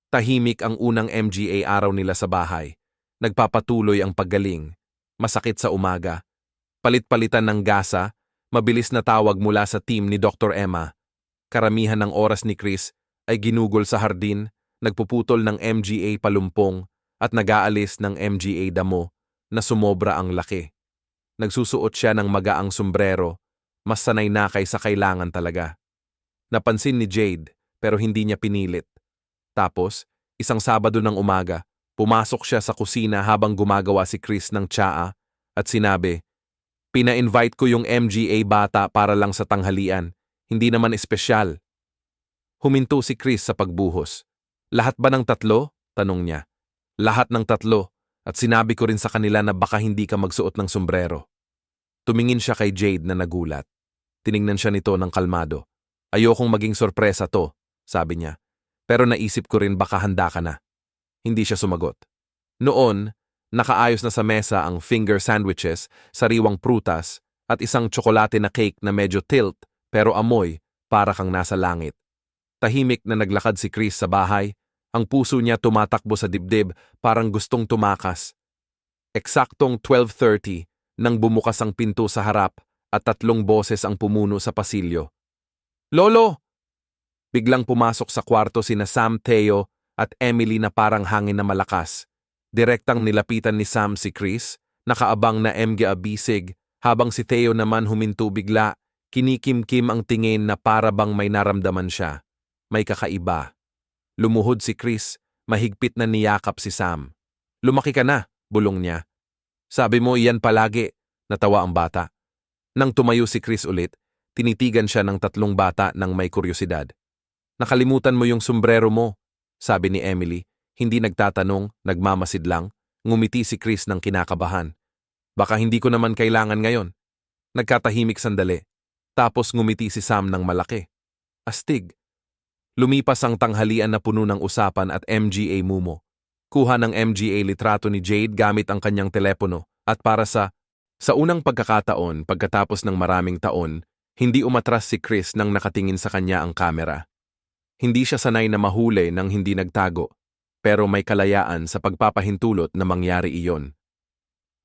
Tahimik ang unang MGA araw nila sa bahay. Nagpapatuloy ang paggaling. Masakit sa umaga. Palit-palitan ng gasa, mabilis na tawag mula sa team ni Dr. Emma. Karamihan ng oras ni Chris ay ginugol sa hardin, nagpuputol ng MGA palumpong at nag-aalis ng MGA damo na sumobra ang laki. Nagsusuot siya ng magaang sombrero, mas sanay na kaysa kailangan talaga. Napansin ni Jade pero hindi niya pinilit. Tapos, isang Sabado ng umaga, pumasok siya sa kusina habang gumagawa si Chris ng tsaa at sinabi, "Pina-invite ko yung MGA bata para lang sa tanghalian, hindi naman espesyal." Huminto si Chris sa pagbuhos. "Lahat ba ng tatlo?" tanong niya. "Lahat ng tatlo, at sinabi ko rin sa kanila na baka hindi ka magsuot ng sombrero." Tumingin siya kay Jade na nagulat. Tiningnan siya nito ng kalmado. "Ayokong maging sorpresa to," sabi niya. "Pero naisip ko rin baka handa ka na." Hindi siya sumagot. Noon, nakaayos na sa mesa ang finger sandwiches, sariwang prutas, at isang tsokolate na cake na medyo tilt pero amoy para kang nasa langit. Tahimik na naglakad si Chris sa bahay, ang puso niya tumatakbo sa dibdib parang gustong tumakas. Eksaktong 12:30 nang bumukas ang pinto sa harap at 3 boses ang pumuno sa pasilyo. "Lolo!" Biglang pumasok sa kwarto sina Sam, Theo at Emily na parang hangin na malakas. Direktang nilapitan ni Sam si Chris, nakaabang na bisig, habang si Theo naman huminto bigla, kinikim-kim ang tingin na para bang may naramdaman siya. May kakaiba. Lumuhod si Chris, mahigpit na niyakap si Sam. "Lumaki ka na," bulong niya. "Sabi mo iyan palagi," natawa ang bata. Nang tumayo si Chris ulit, tinitigan siya ng 3 bata ng may kuryosidad. "Nakalimutan mo yung sombrero mo," sabi ni Emily. Hindi nagtatanong, nagmamasid lang. Ngumiti si Chris ng kinakabahan. "Baka hindi ko naman kailangan ngayon." Nagkatahimik sandali. Tapos ngumiti si Sam ng malaki. Astig. Lumipas ang tanghalian na puno ng usapan at MGA mumo. Kuha ng MGA litrato ni Jade gamit ang kanyang telepono at para sa unang pagkakataon pagkatapos ng maraming taon, hindi umatras si Chris nang nakatingin sa kanya ang kamera. Hindi siya sanay na mahuli nang hindi nagtago, pero may kalayaan sa pagpapahintulot na mangyari iyon.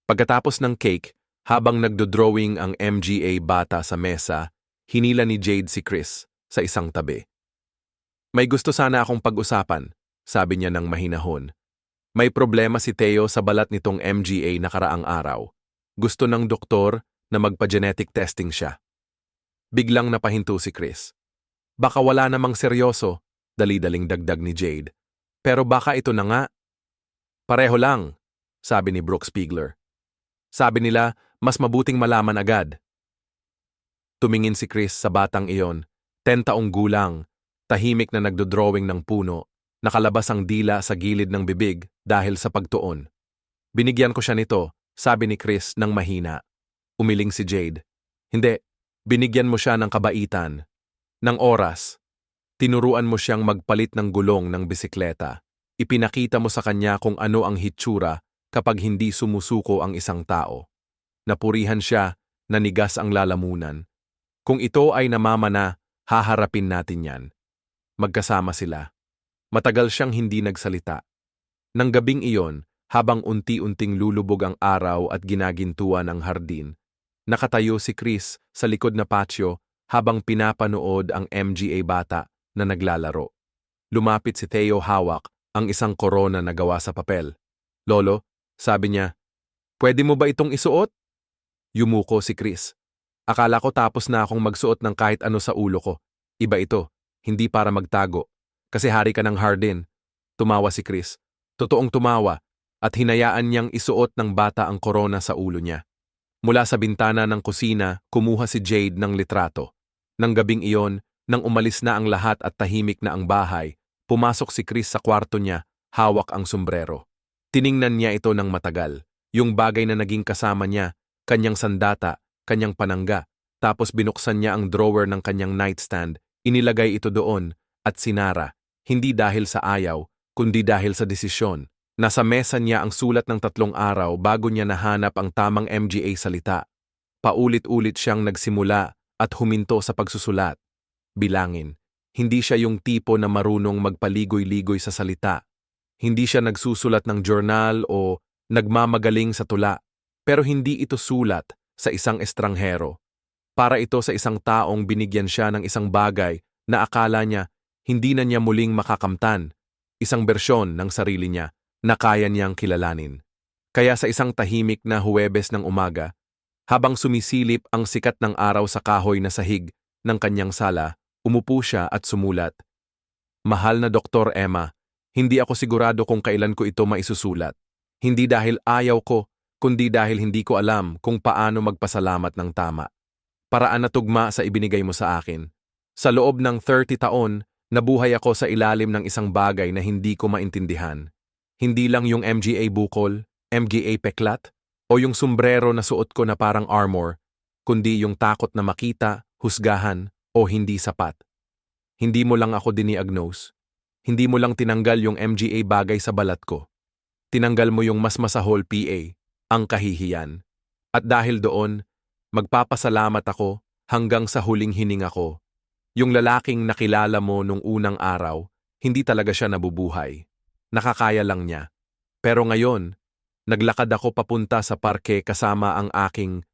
Pagkatapos ng cake, habang nagdodrawing ang MGA bata sa mesa, hinila ni Jade si Chris sa isang tabi. "May gusto sana akong pag-usapan," sabi niya ng mahinahon. "May problema si Theo sa balat nitong MGA nakaraang araw. Gusto ng doktor na magpa-genetic testing siya." Biglang napahinto si Chris. "Baka wala namang seryoso," dali-daling dagdag ni Jade. "Pero baka ito na nga." "Pareho lang," sabi ni Brooke Spiegler. "Sabi nila, mas mabuting malaman agad." Tumingin si Chris sa batang iyon, 10 taong gulang, tahimik na nagdodrawing ng puno, nakalabas ang dila sa gilid ng bibig dahil sa pagtuon. "Binigyan ko siya nito," sabi ni Chris ng mahina. Umiling si Jade. "Hindi, binigyan mo siya ng kabaitan, ng oras. Tinuruan mo siyang magpalit ng gulong ng bisikleta. Ipinakita mo sa kanya kung ano ang hitsura kapag hindi sumusuko ang isang tao. Napurihan siya, nanigas ang lalamunan. Kung ito ay namamana, haharapin natin yan." Magkasama sila. Matagal siyang hindi nagsalita. Nang gabing iyon, habang unti-unting lulubog ang araw at ginagintuan ang hardin, nakatayo si Chris sa likod na patio habang pinapanood ang MGA bata na naglalaro. Lumapit si Theo, hawak ang isang korona na gawa sa papel. "Lolo," sabi niya, "pwede mo ba itong isuot?" Yumuko si Chris. "Akala ko tapos na akong magsuot ng kahit ano sa ulo ko. Iba ito, hindi para magtago. Kasi hari ka ng hardin." Tumawa si Chris. Totoong tumawa at hinayaan niyang isuot ng bata ang korona sa ulo niya. Mula sa bintana ng kusina, kumuha si Jade ng litrato. Nang gabing iyon, nang umalis na ang lahat at tahimik na ang bahay, pumasok si Chris sa kwarto niya, hawak ang sombrero. Tiningnan niya ito ng matagal, yung bagay na naging kasama niya, kanyang sandata, kanyang panangga, tapos binuksan niya ang drawer ng kanyang nightstand, inilagay ito doon, at sinara, hindi dahil sa ayaw, kundi dahil sa desisyon. Nasa mesa niya ang sulat ng 3 araw bago niya nahanap ang tamang MGA salita. Paulit-ulit siyang nagsimula at huminto sa pagsusulat. Bilangin, Hindi siya yung tipo na marunong magpaligoy-ligoy sa salita. Hindi siya nagsusulat ng journal o nagmamagaling sa tula. Pero hindi ito sulat sa isang estranghero. Para ito sa isang taong binigyan siya ng isang bagay na akala niya hindi na niya muling makakamtan, isang bersyon ng sarili niya na kaya niyang kilalanin. Kaya sa isang tahimik na Huwebes ng umaga, habang sumisilip ang sikat ng araw sa kahoy na sahig ng kanyang sala, umupo siya at sumulat. Mahal na Dr. Emma, hindi ako sigurado kung kailan ko ito maisusulat. Hindi dahil ayaw ko, kundi dahil hindi ko alam kung paano magpasalamat ng tama. Paraan na tugma sa ibinigay mo sa akin. Sa loob ng 30 taon, nabuhay ako sa ilalim ng isang bagay na hindi ko maintindihan. Hindi lang yung MGA bukol, MGA peklat, o yung sombrero na suot ko na parang armor, kundi yung takot na makita, husgahan, o hindi sapat. Hindi mo lang ako diniagnose. Hindi mo lang tinanggal yung MGA bagay sa balat ko. Tinanggal mo yung mas masahol PA, ang kahihiyan. At dahil doon, magpapasalamat ako hanggang sa huling hininga ko. Yung lalaking nakilala mo nung unang araw, hindi talaga siya nabubuhay. Nakakaya lang niya. Pero ngayon, naglakad ako papunta sa parke kasama ang aking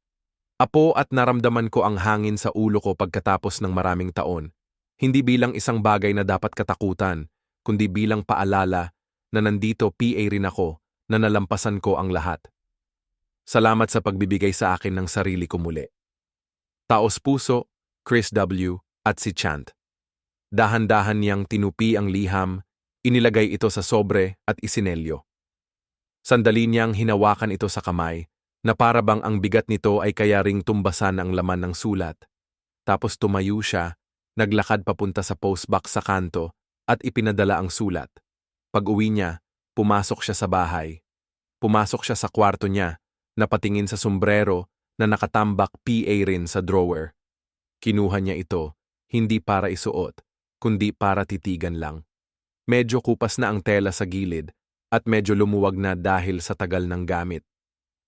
apo at naramdaman ko ang hangin sa ulo ko pagkatapos ng maraming taon. Hindi bilang isang bagay na dapat katakutan, kundi bilang paalala na nandito PA rin ako, na nalampasan ko ang lahat. Salamat sa pagbibigay sa akin ng sarili ko muli. Taos puso, Chris W. at si Chant. Dahan-dahan niyang tinupi ang liham, inilagay ito sa sobre at isinelyo. Sandali niyang hinawakan ito sa kamay, na para bang ang bigat nito ay kaya ring tumbasan ang laman ng sulat. Tapos tumayo siya, naglakad papunta sa postbox sa kanto at ipinadala ang sulat. Pag-uwi niya, pumasok siya sa bahay. Pumasok siya sa kwarto niya, napatingin sa sombrero na nakatambak PA rin sa drawer. Kinuha niya ito, hindi para isuot, kundi para titigan lang. Medyo kupas na ang tela sa gilid at medyo lumuwag na dahil sa tagal ng gamit.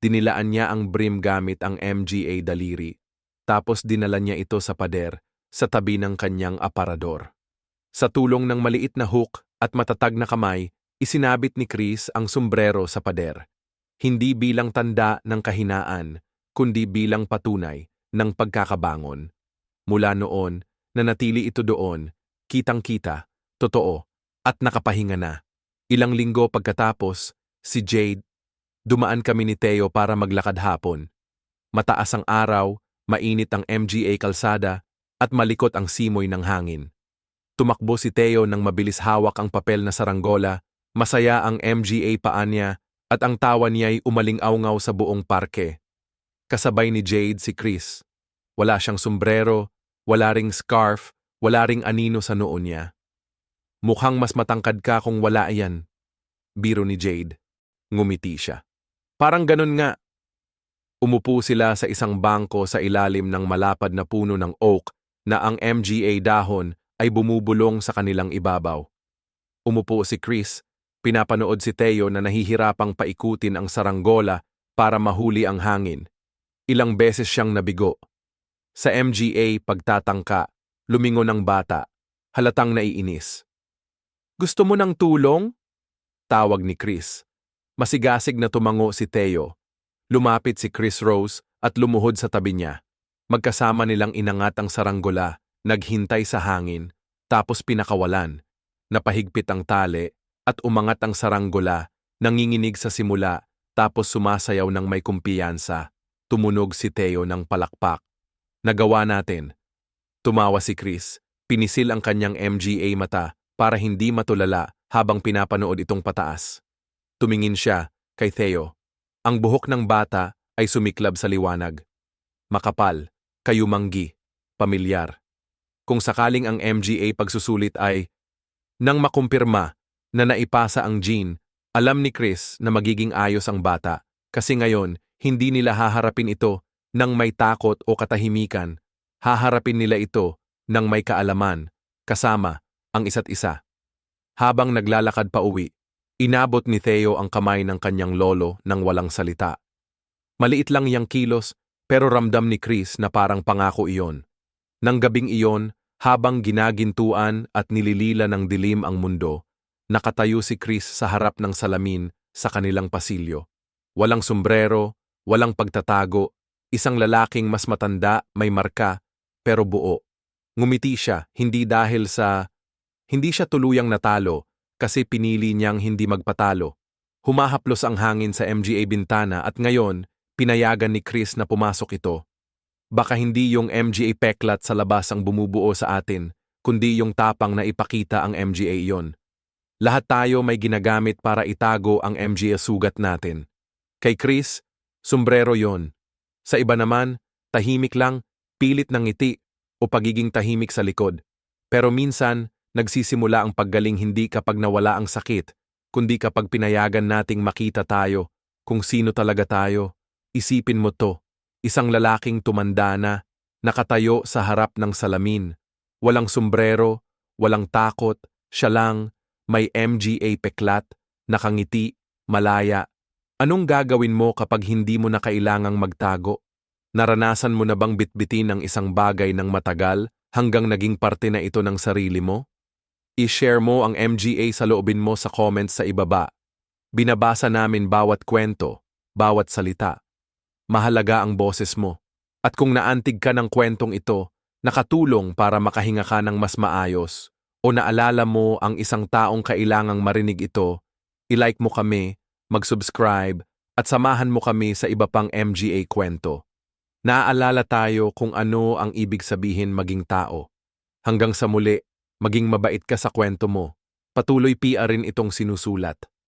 Dinilaan niya ang brim gamit ang MGA daliri, tapos dinala niya ito sa pader sa tabi ng kanyang aparador. Sa tulong ng maliit na hook at matatag na kamay, isinabit ni Chris ang sombrero sa pader. Hindi bilang tanda ng kahinaan, kundi bilang patunay ng pagkakabangon. Mula noon, nanatili ito doon, kitang-kita, totoo, at nakapahinga na. Ilang linggo pagkatapos, si Jade, dumaan kami ni Theo para maglakad hapon. Mataas ang araw, mainit ang MGA kalsada, at malikot ang simoy ng hangin. Tumakbo si Theo nang mabilis hawak ang papel na saranggola, masaya ang MGA paa niya, at ang tawa niya'y umaling-awngaw sa buong parke. Kasabay ni Jade si Chris. Wala siyang sombrero, wala ring scarf, wala ring anino sa noo niya. Mukhang mas matangkad ka kung wala yan. Biro ni Jade. Ngumiti siya. Parang ganun nga. Umupo sila sa isang bangko sa ilalim ng malapad na puno ng oak na ang MGA dahon ay bumubulong sa kanilang ibabaw. Umupo si Chris, pinapanood si Theo na nahihirapang paikutin ang saranggola para mahuli ang hangin. Ilang beses siyang nabigo. Sa MGA pagtatangka, lumingon ang bata, halatang naiinis. Gusto mo ng tulong? Tawag ni Chris. Masigasig na tumango si Theo. Lumapit si Chris Rose at lumuhod sa tabi niya. Magkasama nilang inangat ang saranggola, naghintay sa hangin, tapos pinakawalan. Napahigpit ang tali at umangat ang saranggola, nanginginig sa simula, tapos sumasayaw ng may kumpiyansa. Tumunog si Theo ng palakpak. Nagawa natin. Tumawa si Chris. Pinisil ang kanyang MGA mata para hindi matulala habang pinapanood itong pataas. Tumingin siya kay Theo. Ang buhok ng bata ay sumiklab sa liwanag. Makapal, kayumanggi, pamilyar. Kung sakaling ang MGA pagsusulit ay nang makumpirma na naipasa ang gene, alam ni Chris na magiging ayos ang bata kasi ngayon hindi nila haharapin ito ng may takot o katahimikan. Haharapin nila ito ng may kaalaman, kasama ang isa't isa. Habang naglalakad pa uwi, inabot ni Theo ang kamay ng kanyang lolo nang walang salita. Maliit lang yang kilos pero ramdam ni Chris na parang pangako iyon. Nang gabing iyon, Habang ginagintuan at nililila ng dilim ang mundo, nakatayo si Chris sa harap ng salamin sa kanilang pasilyo. Walang sombrero, walang pagtatago, isang lalaking mas matanda, may marka, pero buo. Ngumiti siya, hindi siya tuluyang natalo kasi pinili niyang hindi magpatalo. Humahaplos ang hangin sa MGA bintana at ngayon, pinayagan ni Chris na pumasok ito. Baka hindi yung MGA peklat sa labas ang bumubuo sa atin, kundi yung tapang na ipakita ang MGA yon. Lahat tayo may ginagamit para itago ang MGA sugat natin. Kay Chris, sombrero yon. Sa iba naman, tahimik lang, pilit ng ngiti, o pagiging tahimik sa likod. Pero minsan, nagsisimula ang paggaling hindi kapag nawala ang sakit, kundi kapag pinayagan nating makita tayo, kung sino talaga tayo. Isipin mo to, isang lalaking tumanda na, nakatayo sa harap ng salamin. Walang sombrero, walang takot, siya lang, may MGA peklat, nakangiti, malaya. Anong gagawin mo kapag hindi mo na kailangang magtago? Naranasan mo na bang bitbitin ang isang bagay ng matagal hanggang naging parte na ito ng sarili mo? I-share mo ang MGA sa loobin mo sa comments sa ibaba. Binabasa namin bawat kwento, bawat salita. Mahalaga ang boses mo. At kung naantig ka ng kwentong ito, nakatulong para makahinga ka ng mas maayos, o naalala mo ang isang taong kailangang marinig ito, i-like mo kami, mag-subscribe, at samahan mo kami sa iba pang MGA kwento. Naaalala tayo kung ano ang ibig sabihin maging tao. Hanggang sa muli, maging mabait ka sa kwento mo. Patuloy PR rin itong sinusulat.